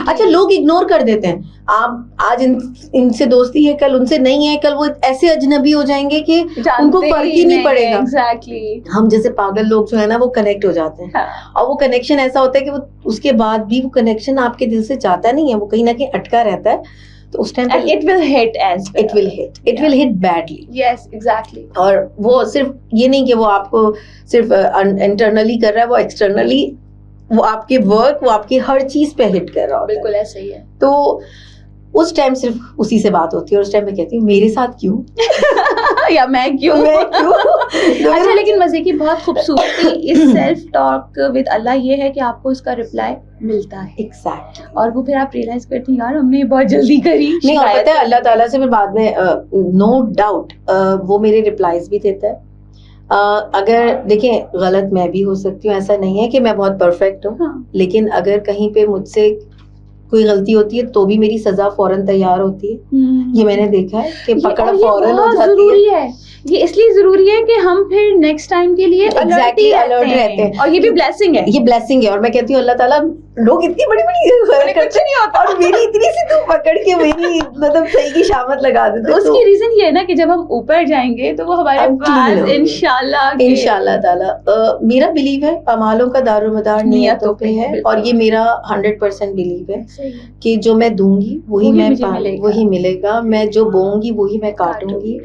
अच्छा लोग इग्नोर कर देते हैं। आप आज इनसे दोस्ती है, कल उनसे नहीं है, कल वो ऐसे अजनबी हो जाएंगे कि उनको फर्क ही नहीं पड़ेगा। एग्जैक्टली। हम जैसे पागल लोग जो है ना वो कनेक्ट हो जाते हैं। और वो कनेक्शन ऐसा होता है कि वो उसके बाद भी वो कनेक्शन आपके दिल से जाता नहीं है, वो कहीं ना कहीं अटका रहता है। तो उस time it will hit badly। Yes, exactly। और वो सिर्फ ये नहीं कि वो आपको सिर्फ इंटरनली कर रहा है, वो एक्सटर्नली वो आपके वर्क, वो आपकी हर चीज पे हिट कर रहा होता है। बिल्कुल ऐसा ही है। तो उस टाइम सिर्फ उसी से बात होती है और उस टाइम मैं कहती हूँ मेरे साथ क्यों या मैं क्यों। अच्छा, लेकिन मजे की बहुत खूबसूरती इस सेल्फ टॉक विद अल्लाह ये है कि आपको उसका रिप्लाई मिलता है। एग्जैक्टली। और वो फिर आप रियलाइज करती हैं यार हमने बहुत जल्दी करी। नहीं, और पता है अल्लाह ताला से फिर बाद में नो डाउट वो मेरे रिप्लाईज भी देता है। अगर देखें गलत मैं भी हो सकती हूँ, ऐसा नहीं है कि मैं बहुत परफेक्ट हूँ। लेकिन अगर कहीं पे मुझसे कोई गलती होती है तो भी मेरी सजा फौरन तैयार होती है। ये मैंने देखा है कि पकड़ फौरन हो जाती है। ये इसलिए जरूरी है कि हम फिर नेक्स्ट टाइम के लिए अलर्ट रहते हैं। और ये भी ब्लेसिंग है। ये ब्लेसिंग है। और मैं कहती हूँ अल्लाह ताला लोग इतनी बड़ी बड़ी कुछ नहीं होता और मेरी इतनी सी तो पकड़ के मेरी मतलब सही की शामत लगा देते। उसकी रीजन ये है ना कि जब हम ऊपर जाएंगे तो वो हमारे पास इंशाल्लाह ताला मेरा बिलीव है अमालों का दारोमदार नियतों पे है, और ये मेरा 100% बिलीव है कि जो मैं दूंगी वही वही मिलेगा, मैं जो बोऊंगी वही मैं काटूंगी।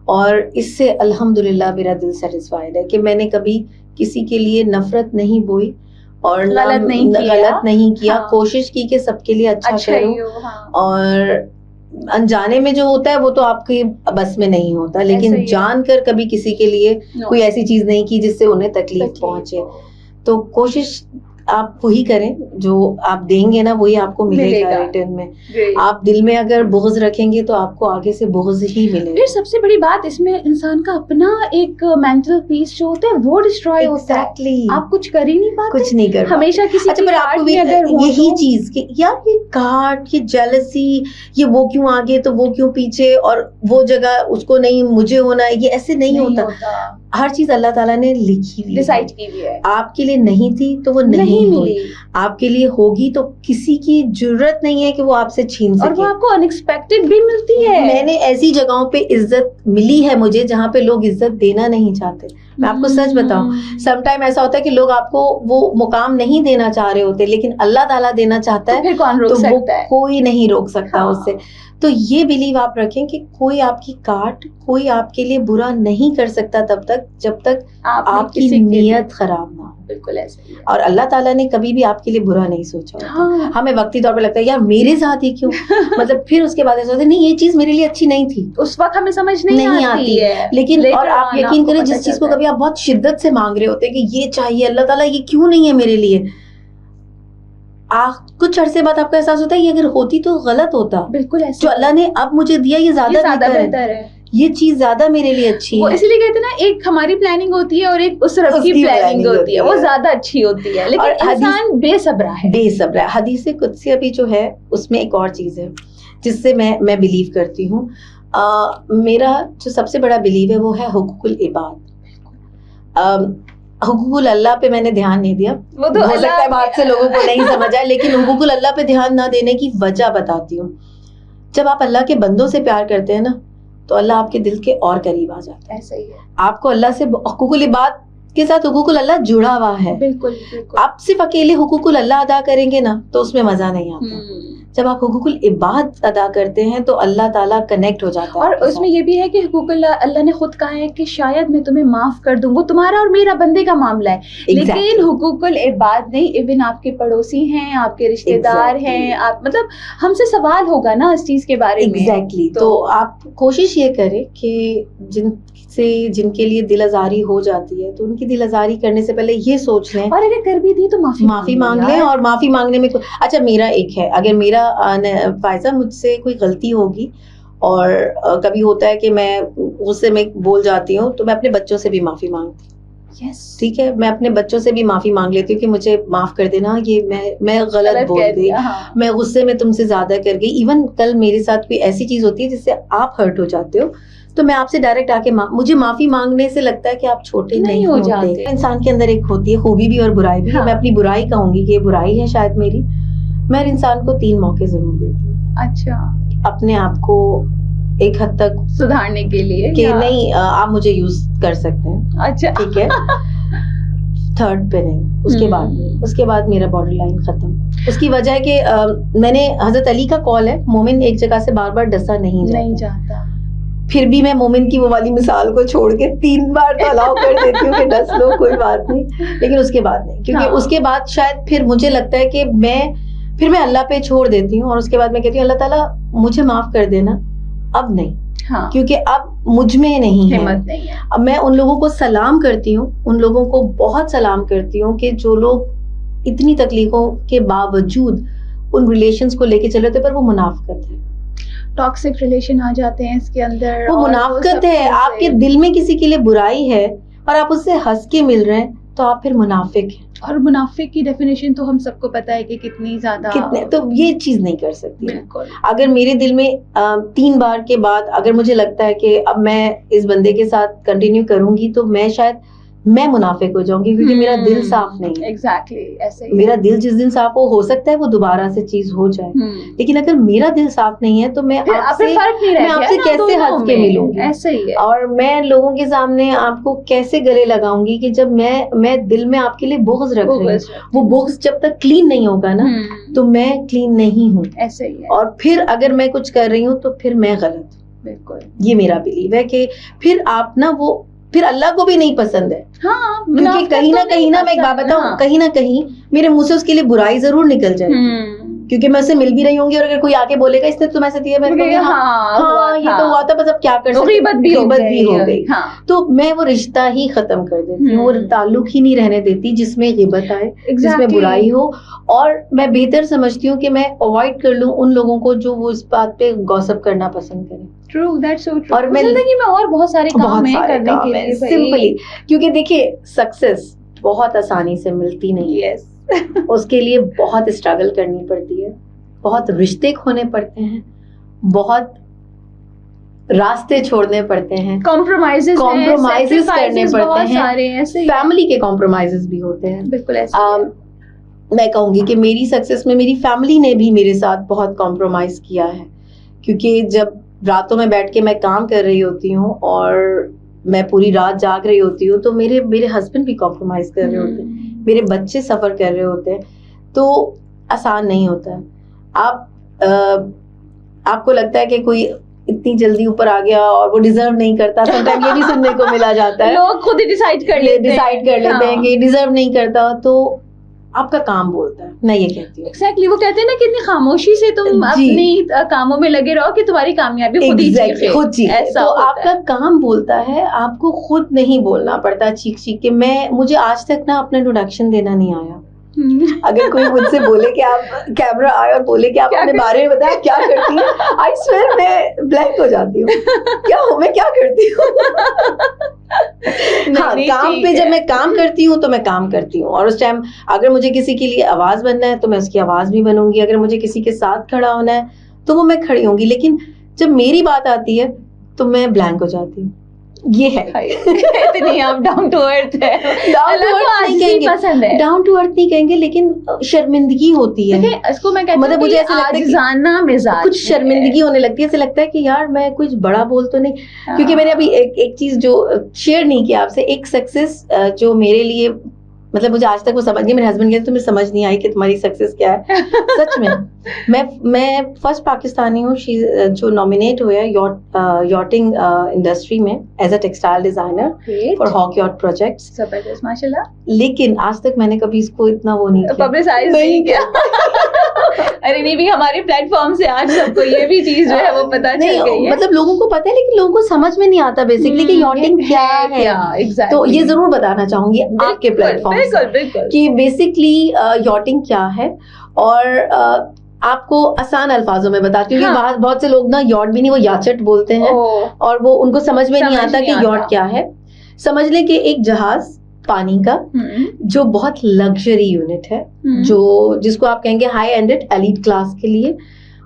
और इससे अल्हम्दुलिल्लाह मेरा दिल सेटिस्फाइड है कि मैंने कभी किसी के लिए नफरत नहीं बोई और गलत नहीं किया। हाँ। कोशिश की कि सबके लिए अच्छा करूं। हाँ। और अनजाने में जो होता है वो तो आपके बस में नहीं होता, लेकिन जानकर कभी किसी के लिए कोई ऐसी चीज नहीं की जिससे उन्हें तकलीफ पहुंचे। तो कोशिश आप वही करें जो आप देंगे ना वही आपको मिलेगा रिटर्न में। आप दिल में अगर बुग़्ज़ रखेंगे तो आपको आगे से बुग़्ज़ ही मिलेगा। फिर सबसे बड़ी बात इसमें इंसान का अपना एक मेंटल पीस जो होता है वो डिस्ट्रॉय होता है। आप कुछ कर ही नहीं पाते, कुछ नहीं कर हमेशा किसी अच्छा, पर आपको भी यही चीज कि यार ये काट, ये जेलसी, ये वो क्यों आगे तो वो क्यों पीछे, और वो जगह उसको नहीं मुझे होना है, ये ऐसे नहीं होता। हर चीज अल्लाह ताला ने लिखी हुई, डिसाइड की हुई है। आपके लिए नहीं थी तो वो नहीं मिली, आपके लिए होगी तो किसी की जरूरत नहीं है कि वो आपसे छीन सके। और वो आपको अनएक्सपेक्टेड भी मिलती है। मैंने ऐसी जगहों पे इज्जत मिली है मुझे जहाँ पे लोग इज्जत देना नहीं चाहते। मैं आपको सच बताऊं, सम टाइम ऐसा होता है कि लोग आपको वो मुकाम नहीं देना चाह रहे होते, लेकिन अल्लाह ताला देना चाहता है, तो फिर कौन रोक सकता है? कोई नहीं रोक सकता उससे। तो ये बिलीव आप रखें कि कोई आपकी कोई आपके लिए बुरा नहीं कर सकता तब तक जब तक आपकी नीयत खराब ना हो। बिल्कुल ऐसा ही है। और अल्लाह ताला ने कभी भी आपके लिए बुरा नहीं सोचा होता। हाँ। हमें वक्ती तौर पे लगता है यार मेरे साथ ही क्यों मतलब फिर उसके बाद ऐसा होता है नहीं ये चीज मेरे लिए अच्छी नहीं थी, उस वक्त हमें समझ नहीं आती है। लेकिन और आप यकीन करें जिस चीज को कभी आप बहुत शिद्दत से मांग रहे होते हैं कि ये चाहिए, अल्लाह ताला ये क्यों नहीं है मेरे लिए, कुछ अरसे बाद आपका एहसास होता है ये अगर होती तो गलत होता। बिल्कुल ऐसा जो अल्लाह ने अब मुझे दिया ये ज्यादा बेहतर है, ये चीज ज्यादा मेरे लिए अच्छी है। इसलिए कहते हैं ना एक हमारी प्लानिंग होती है और एक उस रब की प्लानिंग होती है, वो ज्यादा अच्छी होती है। लेकिन इंसान बेसब्रा है। हदीस कुदसी भी जो है उसमें एक और चीज है जिससे मैं बिलीव करती हूँ। मेरा जो सबसे बड़ा बिलीव है वो है हुकूकुल इबाद। हुकूकुल अल्लाह पे मैंने ध्यान नहीं दिया, वो तो हो सकता है बात से लोगों को नहीं समझ आए, लेकिन हुकूकुल अल्लाह पे ध्यान ना देने की वजह बताती हूँ। जब आप अल्लाह के बंदों से प्यार करते हैं ना तो अल्लाह आपके दिल के और करीब आ जाता है। ऐसा ही है। आपको अल्लाह से हुकूकुल इबाद के साथ हुकूकुल अल्लाह जुड़ा हुआ है। बिल्कुल। आप सिर्फ अकेले हुकूकुल अल्लाह अदा करेंगे ना तो उसमें मजा नहीं आता। जब आप हुकूकुल इबाद अदा करते हैं तो अल्लाह ताला कनेक्ट हो जाता है। और उसमें ये भी है कि हुकूकुल अल्लाह ने खुद कहा है कि शायद मैं तुम्हें माफ कर दूं, वो तुम्हारा और मेरा बंदे का मामला है। लेकिन हुकूकुल इबाद नहीं, इवन आपके पड़ोसी हैं, आपके रिश्तेदार हैं, आप मतलब हमसे सवाल होगा ना इस चीज के बारे में। तो आप कोशिश ये करें कि जिनके लिए दिल आजारी हो जाती है तो उनकी दिल आजारी करने से पहले ये सोच लें, और अगर कर भी दी तो माफी मांग लें। और माफी मांगने में अच्छा मेरा एक है, अगर मेरा फायजा मुझसे कोई गलती होगी और कभी होता है कि मैं गुस्से में बोल जाती हूँ तो मैं अपने बच्चों से भी माफी मांगती हूँ। ठीक है, मैं अपने बच्चों से भी माफी मांग लेती हूँ कि मुझे माफ कर देना, ये मैं गलत बोल गई, मैं गुस्से में तुमसे ज्यादा कर गई। इवन कल मेरे साथ कोई ऐसी चीज होती है जिससे आप हर्ट हो जाते हो तो मैं आपसे डायरेक्ट आके मुझे माफी मांगने से लगता है कि आप छोटे नहीं हो जाते। इंसान के अंदर एक होती है खूबी भी और बुराई भी। मैं अपनी बुराई कहूंगी कि ये बुराई है शायद मेरी। मैं इंसान को 3 मौके जरूर देती हूँ। अच्छा। अपने आप को एक हद तक सुधारने के लिए कि नहीं आप मुझे यूज कर सकते हैं। अच्छा ठीक है। 3rd पे नहीं, उसके बाद नहीं, उसके बाद मेरा बॉर्डर लाइन खत्म। उसकी वजह है कि मैंने हजरत अली का कॉल है, मोमिन एक जगह से बार बार डसा नहीं जाता। फिर भी मैं मोमिन की वो वाली मिसाल को छोड़ के 3 बार तो अलाउ कर देती हूँ कि डस लो कोई बात नहीं, लेकिन उसके बाद नहीं, क्योंकि उसके बाद शायद फिर मुझे लगता है कि मैं अल्लाह पे छोड़ देती हूँ और उसके बाद मैं कहती हूँ अल्लाह ताला मुझे माफ कर देना, अब नहीं। क्योंकि अब मुझ में नहीं है, हिम्मत नहीं है। अब मैं उन लोगों को सलाम करती हूँ, उन लोगों को बहुत सलाम करती हूँ कि जो लोग इतनी तकलीफों के बावजूद उन रिलेशंस को लेके चले होते पर वो मुनाफिकत है, टॉक्सिक रिलेशन आ जाते हैं इसके अंदर, वो मुनाफिकत है। आपके दिल में किसी के लिए बुराई है और आप उससे हंस के मिल रहे हैं तो आप फिर मुनाफिक हैं। और मुनाफिक की डेफिनेशन तो हम सबको पता है कि कितनी ज्यादा, तो ये चीज नहीं कर सकती। बिल्कुल। अगर मेरे दिल में 3 बार के बाद अगर मुझे लगता है कि अब मैं इस बंदे के साथ कंटिन्यू करूंगी तो मैं शायद मैं मुनाफिक हो जाऊंगी क्योंकि मेरा दिल साफ नहीं है। एग्जैक्टली ऐसे ही मेरा दिल जिस दिन साफ हो सकता है वो दोबारा से चीज हो जाए, लेकिन अगर मेरा दिल साफ नहीं है तो मैं आपसे कैसे हंस के मिलूंगी, ऐसे ही है। और मैं लोगों के सामने आपको कैसे गले लगाऊंगी कि जब मैं दिल में आपके लिए बोझ रख रही हूँ, वो बोझ जब तक क्लीन नहीं होगा ना तो मैं क्लीन नहीं हूँ। ऐसे ही है। और फिर अगर मैं कुछ कर रही हूँ तो फिर मैं गलत। बिल्कुल, ये मेरा बिलीव है कि फिर आप ना वो फिर अल्लाह को भी नहीं पसंद है। हाँ, क्योंकि कहीं ना मैं एक बात बताऊं, हाँ। कहीं ना कहीं मेरे मुंह से उसके लिए बुराई जरूर निकल जाएगी, क्योंकि मैं उससे मिल भी रही होंगी और अगर कोई आके बोलेगा इसने तुम्हें ऐसा दिया, मैं कहूंगी हाँ ये तो हुआ था, बस अब क्या कर सकते, गीबत भी हो गई। तो मैं वो रिश्ता ही खत्म कर देती हूँ, वो ताल्लुक ही नहीं रहने देती जिसमें गिबत आए, जिसमें बुराई हो। और मैं बेहतर समझती हूँ कि मैं अवॉइड कर लूँ उन लोगों को जो वो इस बात पे गॉसिप करना पसंद करें। True, that's so true. और मैं जिंदगी में और बहुत सारे काम हैं करने के लिए सिंपली, क्योंकि देखिए सक्सेस बहुत आसानी से मिलती नहीं है। उसके लिए बहुत स्ट्रगल करनी पड़ती है, बहुत रिश्ते खोने पड़ते हैं, बहुत रास्ते छोड़ने पड़ते हैं, कॉम्प्रोमाइजेस करने पड़ते हैं, फैमिली के कॉम्प्रोमाइजेस भी होते हैं। बिल्कुल ऐसे मैं कहूंगी कि मेरी सक्सेस में मेरी फैमिली ने भी मेरे साथ बहुत कॉम्प्रोमाइज किया है, क्योंकि जब रातों में बैठ के मैं काम कर रही होती हूँ और मैं पूरी रात जाग रही होती हूँ तो मेरे हस्बैंड भी कॉम्प्रोमाइज कर रहे होते हैं, मेरे बच्चे सफर कर रहे होते हैं, तो आसान नहीं होता है। आपको लगता है कि कोई इतनी जल्दी ऊपर आ गया और वो डिजर्व नहीं करता, समटाइम ये भी सुनने को मिला जाता है, लोग खुद ही डिसाइड कर लेते हैं कि डिजर्व नहीं करता, तो आपका काम बोलता है, मैं ये कहती हूँ। Exactly, वो कहते हैं ना कितनी खामोशी से तुम अपनी कामों में लगे रहो कि तुम्हारी कामयाबी खुद ही चीखे। तो आपका काम बोलता है, आपको खुद नहीं बोलना पड़ता चीख चीख के। मुझे आज तक ना अपना इंट्रोडक्शन देना नहीं आया। अगर कोई मुझसे बोले कि आप कैमरा आए और बोले कि आप अपने बारे में बताएं क्या करती हैं, आई स्वेयर मैं ब्लैंक हो जाती हूँ, मैं क्या करती हूँ। हाँ, काम पे जब मैं काम करती हूँ तो मैं काम करती हूँ, और उस टाइम अगर मुझे किसी के लिए आवाज बनना है तो मैं उसकी आवाज भी बनूंगी, अगर मुझे किसी के साथ खड़ा होना है तो वो मैं खड़ी होंगी, लेकिन जब मेरी बात आती है तो मैं ब्लैंक हो जाती हूँ। ये है इतनी आप डाउन टू अर्थ है। डाउन टू अर्थ नहीं कहेंगे, लेकिन शर्मिंदगी होती है। इसको मैं कहती मतलब मुझे ऐसा लगता है कुछ शर्मिंदगी होने लगती है, ऐसे लगता है कि यार मैं कुछ बड़ा बोल तो नहीं, क्योंकि मैंने अभी एक चीज जो शेयर नहीं किया आपसे, एक सक्सेस जो मेरे लिए मतलब मुझे आज तक वो समझ नहीं, मेरे हस्बैंड कहते तुम्हें समझ नहीं आई कि तुम्हारी सक्सेस क्या है। सच में मैं फर्स्ट पाकिस्तानी हूँ जो नॉमिनेट हुआ है यॉटिंग इंडस्ट्री में as a textile designer for Hawk yacht projects. जबरदस्त, माशाल्लाह। लेकिन आज तक मैंने कभी इसको इतना वो नहीं किया, पब्लिसाइज नहीं किया। अरे नहीं, भी हमारे प्लेटफॉर्म से आज सबको ये भी चीज जो है वो पता चल गई है। मतलब लोगों को पता है, लेकिन लोगों को समझ में नहीं आता बेसिकली कि यॉटिंग क्या है। exactly. तो ये जरूर बताना चाहूंगी आपके प्लेटफॉर्म कि बेसिकली यॉटिंग क्या है, और आपको आसान अल्फाजों में बताती हूँ। हाँ। बहुत से लोग ना यॉट भी नहीं, वो याचट बोलते हैं और वो उनको समझ में नहीं आता कि यॉट क्या है। समझ ले कि एक जहाज पानी का जो बहुत लग्जरी यूनिट है, जिसको आप कहेंगे हाई एंडेड एलीट क्लास के लिए,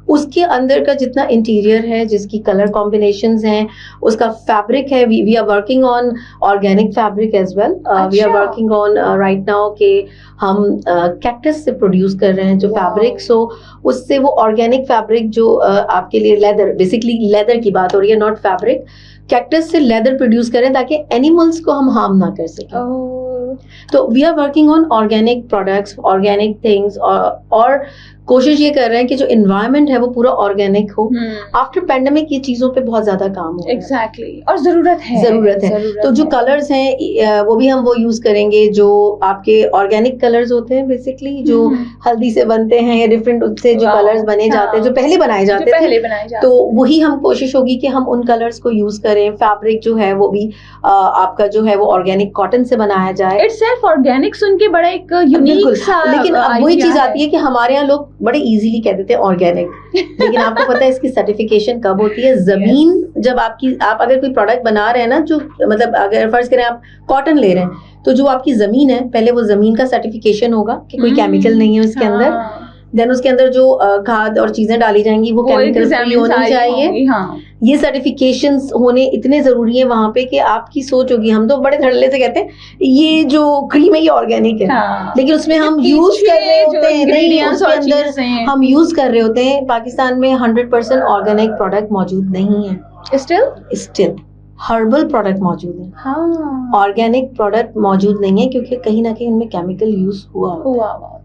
उसके अंदर का जितना इंटीरियर है, जिसकी कलर कॉम्बिनेशंस हैं, उसका फैब्रिक है, we are working on organic fabric as well. We are working on right now के हम कैक्टस से प्रोड्यूस कर रहे हैं जो फैब्रिक, सो उससे वो ऑर्गेनिक फैब्रिक जो आपके लिए लेदर, बेसिकली लेदर की बात हो रही है, नॉट फैब्रिक, कैक्टस से लेदर प्रोड्यूस करें ताकि एनिमल्स को हम हार्म ना कर सकें। तो we are working on organic products, organic things, और कोशिश ये कर रहे हैं कि जो एनवायरनमेंट है वो पूरा ऑर्गेनिक हो। आफ्टर पैंडेमिक ये चीजों पे बहुत ज्यादा काम हो रहा है। एग्जैक्टली, और जरूरत है। तो जो कलर्स हैं वो भी हम वो यूज करेंगे जो आपके ऑर्गेनिक कलर्स होते हैं, बेसिकली जो हल्दी से बनते हैं या डिफरेंट उससे जो कलर्स बने जाते हैं, जो पहले बनाए जाते थे, तो वही हम कोशिश होगी कि हम उन कलर्स को यूज करें। फैब्रिक जो है वो भी आपका जो है वो ऑर्गेनिक कॉटन से बनाया जाए। इटसेल्फ ऑर्गेनिक सुन के बड़ा एक यूनिक सा, लेकिन वही चीज आती है कि हमारे यहाँ लोग बड़े इजीली कह देते हैं ऑर्गेनिक, लेकिन आपको पता है इसकी सर्टिफिकेशन कब होती है? जमीन जब आप अगर कोई प्रोडक्ट बना रहे हैं ना, जो मतलब अगर फर्ज करें आप कॉटन ले रहे हैं, तो जो आपकी जमीन है, पहले वो जमीन का सर्टिफिकेशन होगा कि कोई केमिकल नहीं है उसके अंदर, देन उसके अंदर जो खाद और चीजें डाली जाएंगी वो केमिकल फ्री होनी चाहिए। हाँ, ये सर्टिफिकेशंस होने इतने जरूरी है वहां पे कि आपकी सोच होगी, हम तो बड़े धड़ल्ले से कहते हैं ये जो क्रीम है ये ऑर्गेनिक है, हाँ, लेकिन उसमें हम यूज कर रहे होते हैं नहीं, उसके अंदर हम यूज कर रहे होते हैं। पाकिस्तान में 100% ऑर्गेनिक प्रोडक्ट मौजूद नहीं है, स्टिल हर्बल प्रोडक्ट मौजूद है, हाँ, ऑर्गेनिक प्रोडक्ट मौजूद नहीं है, क्योंकि कहीं ना कहीं इनमें केमिकल यूज हुआ होता है।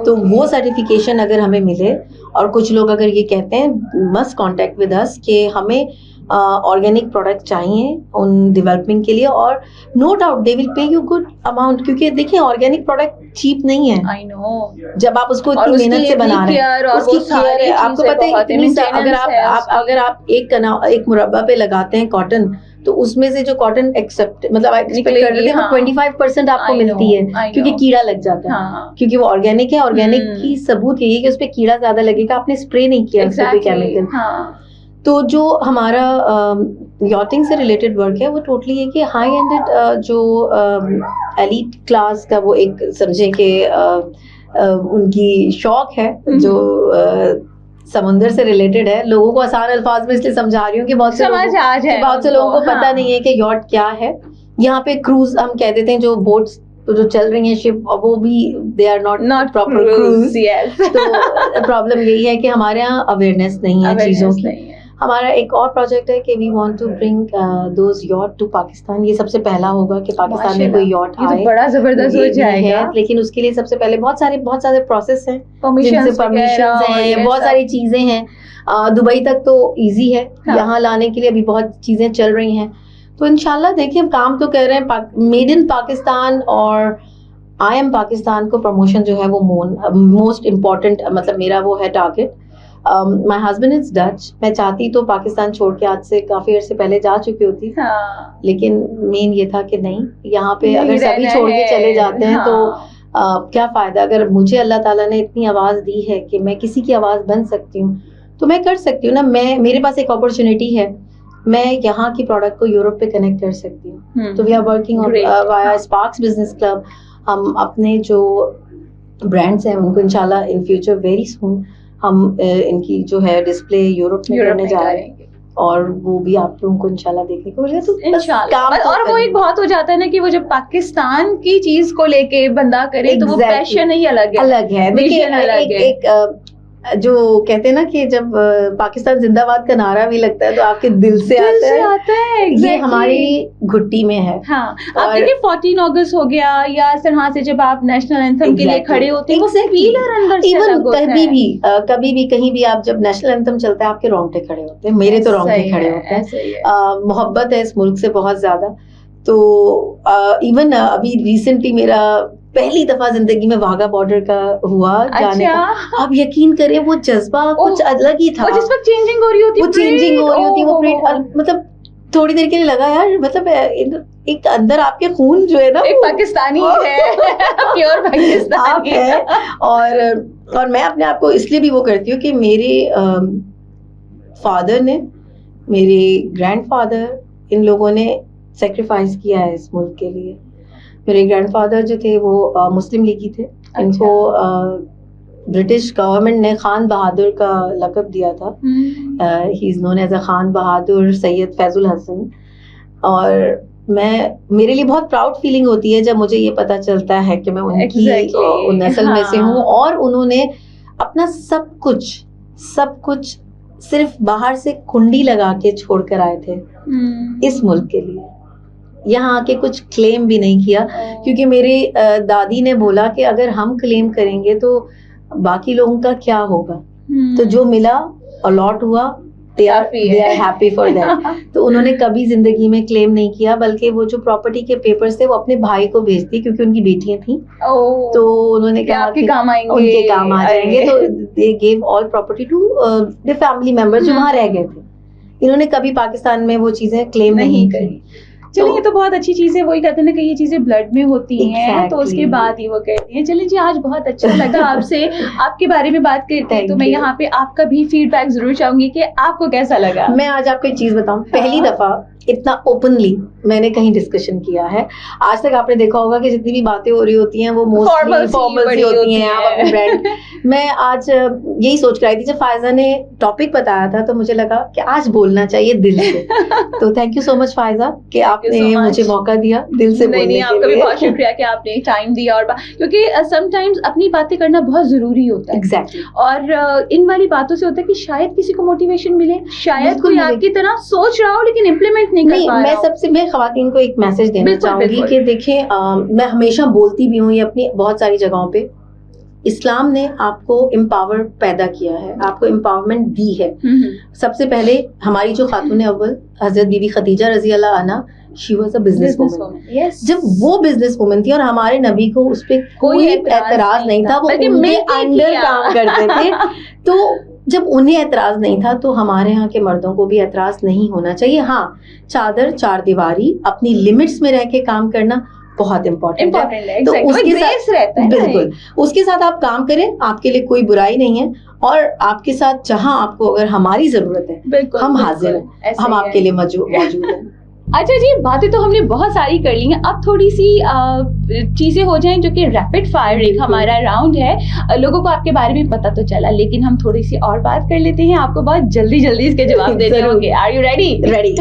तो वो सर्टिफिकेशन अगर हमें मिले, और कुछ लोग अगर ये कहते हैं मस्ट कांटेक्ट विद अस कि हमें ऑर्गेनिक प्रोडक्ट चाहिए उन डेवलपमेंट के लिए, और no doubt they will pay you good amount, क्योंकि देखिए ऑर्गेनिक प्रोडक्ट चीप नहीं है। आई नो, जब आप उसको इतनी मेहनत से बना रहे हैं, उसकी केयर है, आपको पता है इतनी, अगर आप एक मुरब्बा पे लगाते हैं कॉटन, तो उसमें से जो कॉटन एक्सेप्ट कर रहे थे वो 25% आपको मिलती है, क्योंकि कीड़ा लग जाता है, क्योंकि वो ऑर्गेनिक है। ऑर्गेनिक की सबूत यही है कि उस पे कीड़ा ज्यादा लगेगा, आपने स्प्रे नहीं किया उस पे केमिकल। तो जो हमारा यॉटिंग से रिलेटेड वर्क है वो टोटली है कि हाई एंडेड जो एलीट क्लास का वो एक समझे कि उनकी शौक है जो समुंदर से रिलेटेड है। लोगों को आसान अल्फाज में इसलिए समझा रही हूँ कि बहुत से लोगों को पता नहीं है कि यॉट क्या है। यहाँ पे क्रूज हम कह देते हैं, जो बोट्स जो चल रही हैं शिप, वो भी they are not proper cruise. तो प्रॉब्लम यही है कि हमारे यहाँ अवेयरनेस नहीं है चीजों की। हमारा एक और प्रोजेक्ट है कि we want to bring those yacht to Pakistan. ये सबसे पहला होगा कि पाकिस्तान में कोई यॉट आए, तो बड़ा जबरदस्त हो जाएगा। लेकिन उसके लिए सबसे पहले बहुत सारे प्रोसेस हैं, परमिशंस हैं, बहुत सारी चीजें हैं। दुबई तक तो इजी है, यहाँ लाने के लिए अभी बहुत चीजें चल रही हैं। तो इंशाल्लाह देखिए, हम काम तो कर रहे हैं, मेड इन पाकिस्तान और आई एम पाकिस्तान को प्रमोशन जो है वो मोस्ट इम्पोर्टेंट, मतलब मेरा वो है target. My husband is Dutch. मैं चाहती तो पाकिस्तान छोड़ के आज से काफी अर्से पहले जा चुकी होती, लेकिन मेन ये था कि नहीं, यहाँ पे अगर सभी छोड़ के चले जाते हैं तो क्या फायदा। अगर मुझे अल्लाह ताला ने इतनी आवाज दी है कि मैं किसी की आवाज बन सकती हूँ, तो मैं कर सकती हूँ ना। मेरे पास एक अपॉर्चुनिटी है, मैं यहाँ की प्रोडक्ट को यूरोप पे कनेक्ट कर सकती हूँ। तो we are working via Sparks Business Club. हम अपने जो ब्रांड्स हैं उनको इंशाल्लाह इन फ्यूचर वेरी सून हम इनकी जो है डिस्प्ले यूरोप में करने जा रहे हैं, और वो भी आप लोगों को इंशाल्लाह देखने को मिलेगा। तो इंशाल्लाह। और वो एक बहुत हो जाता है ना कि वो जब पाकिस्तान की चीज को लेके बंदा करे तो वो पैशन ही अलग है। देखिए एक जो कहते हैं ना कि जब पाकिस्तान जिंदाबाद का नारा भी लगता है तो आपके दिल से आता है। ये हमारी घुट्टी में है। हाँ, आप देखिए 14 अगस्त हो गया, या इस तरह से जब आप नेशनल एंथम के लिए खड़े होते हैं, वो फील अंदर से अलग होता है। कभी भी कहीं भी आप जब नेशनल एंथम चलता है आपके रोंगटे खड़े होते हैं, मेरे तो रोंगटे खड़े होते हैं। मोहब्बत है इस मुल्क से बहुत ज्यादा। तो इवन अभी रिसेंटली मेरा पहली दफा जिंदगी में वाघा बॉर्डर का हुआ जाने का। आप यकीन करें वो जज्बा कुछ अलग ही था। जिस वक्त चेंजिंग हो रही होती, वो प्रिंट, मतलब थोड़ी देर के लिए लगा यार, मतलब एक अंदर आपके खून जो है ना एक पाकिस्तानी है, प्योर पाकिस्तानी है। और मैं अपने आप को इसलिए भी वो करती हूँ कि मेरे फादर ने, मेरे ग्रैंडफादर, इन लोगों ने सेक्रीफाइस किया है इस मुल्क के लिए। मेरे ग्रैंडफादर जो थे वो मुस्लिम लीगी थे। इनको ब्रिटिश गवर्नमेंट ने खान बहादुर का लक़ब दिया था। He is known as a Khan Bahadur Syed Faizul Hasan. और मेरे लिए बहुत प्राउड फीलिंग होती है जब मुझे ये पता चलता है कि मैं उनकी नस्ल में से हूँ। और उन्होंने अपना सब कुछ सिर्फ बाहर से कुंडी लगा के छोड़ कर आए थे इस मुल्क के लिए। यहाँ आके कुछ क्लेम भी नहीं किया, क्योंकि मेरे दादी ने बोला कि अगर हम क्लेम करेंगे तो बाकी लोगों का क्या होगा। तो जो मिला अलॉट हुआ, they are happy for that. तो उन्होंने कभी जिंदगी में क्लेम नहीं किया, बल्कि वो जो प्रॉपर्टी के पेपर्स थे वो अपने भाई को भेज दिए, क्योंकि उनकी बेटियां थी। तो उन्होंने कहा कि उनके काम आ जाएंगे। तो they gave all property to the family members जो वहां रह गए थे। इन्होंने कभी पाकिस्तान में वो चीजें क्लेम नहीं की। चलिए ये तो बहुत अच्छी चीज है, वही कहते हैं ना कि ये चीजें ब्लड में होती हैं, तो उसके बाद ही वो कहती हैं। चलिए जी, आज बहुत अच्छा लगा आपसे आपके बारे में बात करके, तो मैं यहाँ पे आपका भी फीडबैक जरूर चाहूंगी कि आपको कैसा लगा। मैं आज आपको एक चीज बताऊं, पहली दफा इतना ओपनली मैंने कहीं डिस्कशन किया है। आज तक आपने देखा होगा कि जितनी भी बातें हो रही होती हैं वो मोस्टली फॉर्मल सी होती हैं। आप अपने ब्रांड, मैं आज यही सोच कर आई थी जब फायजा ने टॉपिक बताया था, तो मुझे लगा कि आज बोलना चाहिए दिल से। तो thank you so much Faiza कि आपने मुझे मौका दिया दिल से बोलने के लिए। आपका भी बहुत शुक्रिया कि आपने टाइम दिया, और क्योंकि समटाइम्स अपनी बातें करना बहुत जरूरी होता है। एग्जैक्टली। और इन वाली बातों से होता है कि शायद किसी को मोटिवेशन मिले, शायद कोई आपकी तरह सोच रहा हो लेकिन इम्प्लीमेंट नहीं कर पा रहा हो। मैं खवातीन को एक मैसेज देना चाहूंगी कि देखें, मैं हमेशा बोलती भी हूँ ये अपनी बहुत सारी जगहों पे, इस्लाम ने आपको एम्पावर पैदा किया है, आपको एम्पावरमेंट दी है। सबसे पहले हमारी जो खातून अव्वल हजरत बीबी खदीजा रजी अल्लाह अन्हा, she was a business woman. जब वो बिजनेस वुमन थी और हमारे नबी को उस पर कोई एतराज नहीं था, वो उनके अंडर काम करते थे, तो जब उन्हें एतराज नहीं था तो हमारे यहाँ के मर्दों को भी एतराज नहीं होना चाहिए। हाँ, चादर चार दीवारी अपनी लिमिट्स में रह के काम करना बहुत इम्पोर्टेंट है। तो उसके साथ रहता है, बिल्कुल उसके साथ आप काम करें, आपके लिए कोई बुराई नहीं है। और आपके साथ जहाँ आपको अगर हमारी जरूरत है, हम हाजिर हैं, हम आपके लिए मौजूद हैं। अच्छा जी, बातें तो हमने बहुत सारी कर ली हैं, अब थोड़ी सी चीजें हो जाएं जो कि रैपिड फायर एक हमारा राउंड है। लोगों को आपके बारे में पता तो चला, लेकिन हम थोड़ी सी और बात कर लेते हैं, आपको बहुत जल्दी जल्दी इसके जवाब देने होंगे। Are you ready? रेडी।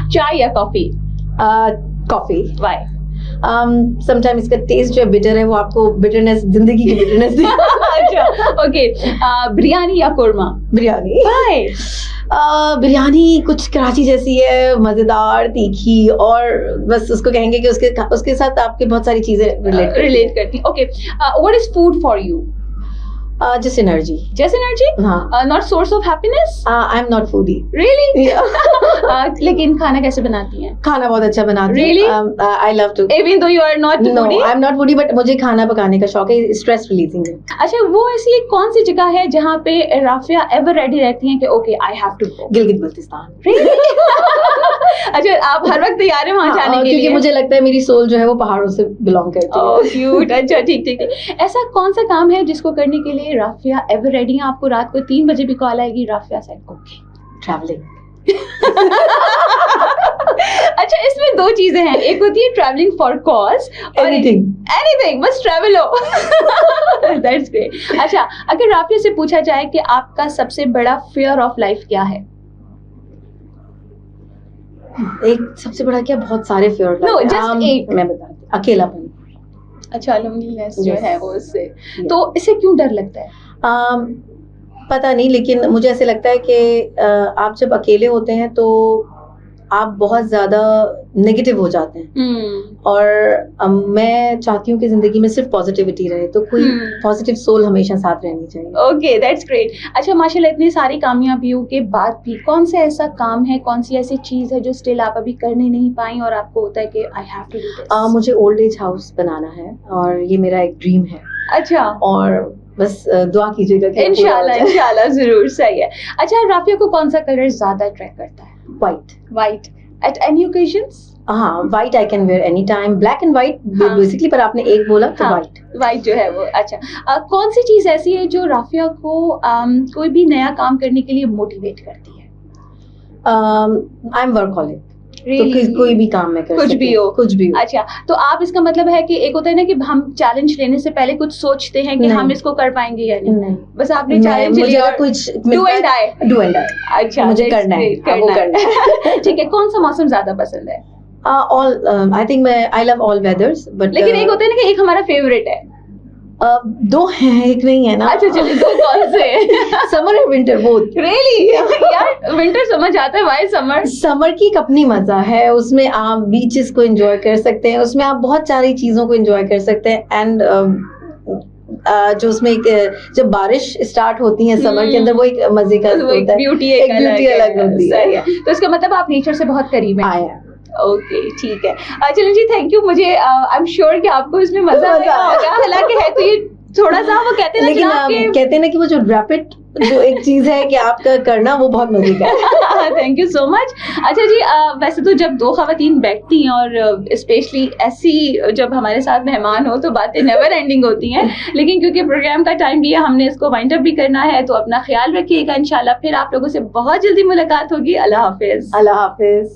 चाय या कॉफी? कॉफी। व्हाई? समटाइम इसका टेस्ट जो है बिटर है, वो आपको बिटरनेस, जिंदगी की बिटरनेस दी। अच्छा, ओके। बिरयानी या कोरमा? बिरयानी। व्हाई? बिरयानी कुछ कराची जैसी है, मजेदार, तीखी, और बस उसको कहेंगे कि उसके साथ आपके बहुत सारी चीजें रिलेट करती। Okay, what is food for you? Just energy. Just energy? हाँ. Not source of happiness? I'm not foodie. Really? Yeah. लेकिन खाना कैसे बनाती हैं? खाना बहुत अच्छा बनाती हूँ. Really? I love to. Even though you are not no, foodie? I'm not foodie, but मुझे खाना पकाने का शौक है, स्ट्रेस रिलीजिंग है. अच्छा, वो ऐसी कौन सी जगह है जहाँ पे राफिया एवर रेडी रहती हैं कि okay I have to go? Gilgit Baltistan. Really? अच्छा, आप हर वक्त तैयार हैं वहाँ जाने के लिए? क्योंकि मुझे लगता है मेरी सोल जो है वो पहाड़ों से बिलोंग करती है. Oh, cute. अच्छा, ठीक. ऐसा कौन सा काम है जिसको करने के लिए राफिया एवर रेडी है? आपको रात को 3 बजे भी कॉल आएगी, राफिया सेड ओके, ट्रैवलिंग. अच्छा, इसमें 2 चीजें हैं, एक होती है ट्रैवलिंग फॉर कॉज, एनीथिंग बस ट्रैवल हो. That's great. अच्छा, अगर राफिया से पूछा जाए कि आपका सबसे बड़ा फियर ऑफ लाइफ क्या है? एक सबसे बड़ा क्या, बहुत सारे फियर. नो, जस्ट एक. मैं बताती हूँ, अकेलापन. अच्छा, लोनलीनेस जो है वो उससे. तो इससे क्यों डर लगता है? पता नहीं, लेकिन मुझे ऐसे लगता है कि आप जब अकेले होते हैं तो आप बहुत ज्यादा नेगेटिव हो जाते हैं. और मैं चाहती हूँ कि जिंदगी में सिर्फ पॉजिटिविटी रहे, तो कोई पॉजिटिव सोल हमेशा साथ रहनी चाहिए. Okay, that's great. अच्छा, माशाल्लाह, इतनी सारी कामयाबियों के बाद भी कौन सा ऐसा काम है, कौन सी ऐसी चीज है जो स्टिल आप अभी करने नहीं पाई और आपको होता है कि I have to do this? मुझे ओल्ड एज हाउस बनाना है और ये मेरा एक ड्रीम है. अच्छा. और बस दुआ कीजिएगा कि इंशाल्लाह जरूर. सही है. अच्छा, राफिया को कौन सा कलर ज्यादा अट्रैक्ट करता है? व्हाइट. At any occasions? हाँ, white I can wear any time. Black and white basically, पर आपने एक बोला तो व्हाइट जो है वो. अच्छा, कौन सी चीज ऐसी है जो राफिया को कोई भी नया काम करने के लिए मोटिवेट करती है? I am workaholic. तो कोई भी काम में कर कुछ भी हो. अच्छा, तो आप इसका मतलब है कि एक होता है ना कि हम चैलेंज लेने से पहले कुछ सोचते हैं कि हम इसको कर पाएंगे या नहीं. बस आपने चैलेंज लिया और कुछ डू एंड डाई. अच्छा, मुझे करना है. ठीक है. कौन सा मौसम ज्यादा पसंद है? All. I think I love all weathers, but लेकिन एक होता है ना कि एक हमारा फेवरेट है. 2 हैं, एक नहीं है ना. अच्छा, चलिए 2 कौन से? समर और विंटर, बोथ. रियली? यार, विंटर समझ आता है, व्हाई समर? समर की एक अपनी मजा है, उसमें आप बीचेस को एंजॉय कर सकते हैं, उसमें आप बहुत सारी चीजों को एंजॉय कर सकते हैं. एंड जो उसमें जब बारिश स्टार्ट होती है समर के अंदर, वो एक मजे का होता है, ब्यूटी अलग होती है. तो इसका मतलब आप नेचर से बहुत करीब हैं. ओके, ठीक है. चलो जी, थैंक यू. मुझे आई एम श्योर कि आपको इसमें मजा आया होगा. हालांकि है तो ये थोड़ा सा वो कहते हैं ना लेकिन जनाब के कहते हैं ना कि वो जो रैपिड जो एक चीज है कि आपका करना वो बहुत मजे का है। Thank you so much. अच्छा जी, वैसे तो जब दो खवातीन बैठती हैं और स्पेशली ऐसी जब हमारे साथ मेहमान हो तो बातें नेवर एंडिंग होती हैं, लेकिन क्योंकि प्रोग्राम का टाइम भी है, हमने इसको वाइंड अप भी करना है, तो अपना ख्याल रखिएगा। इंशाल्लाह फिर आप लोगों से बहुत जल्दी मुलाकात होगी। अल्लाह हाफिज। अल्लाह हाफिज।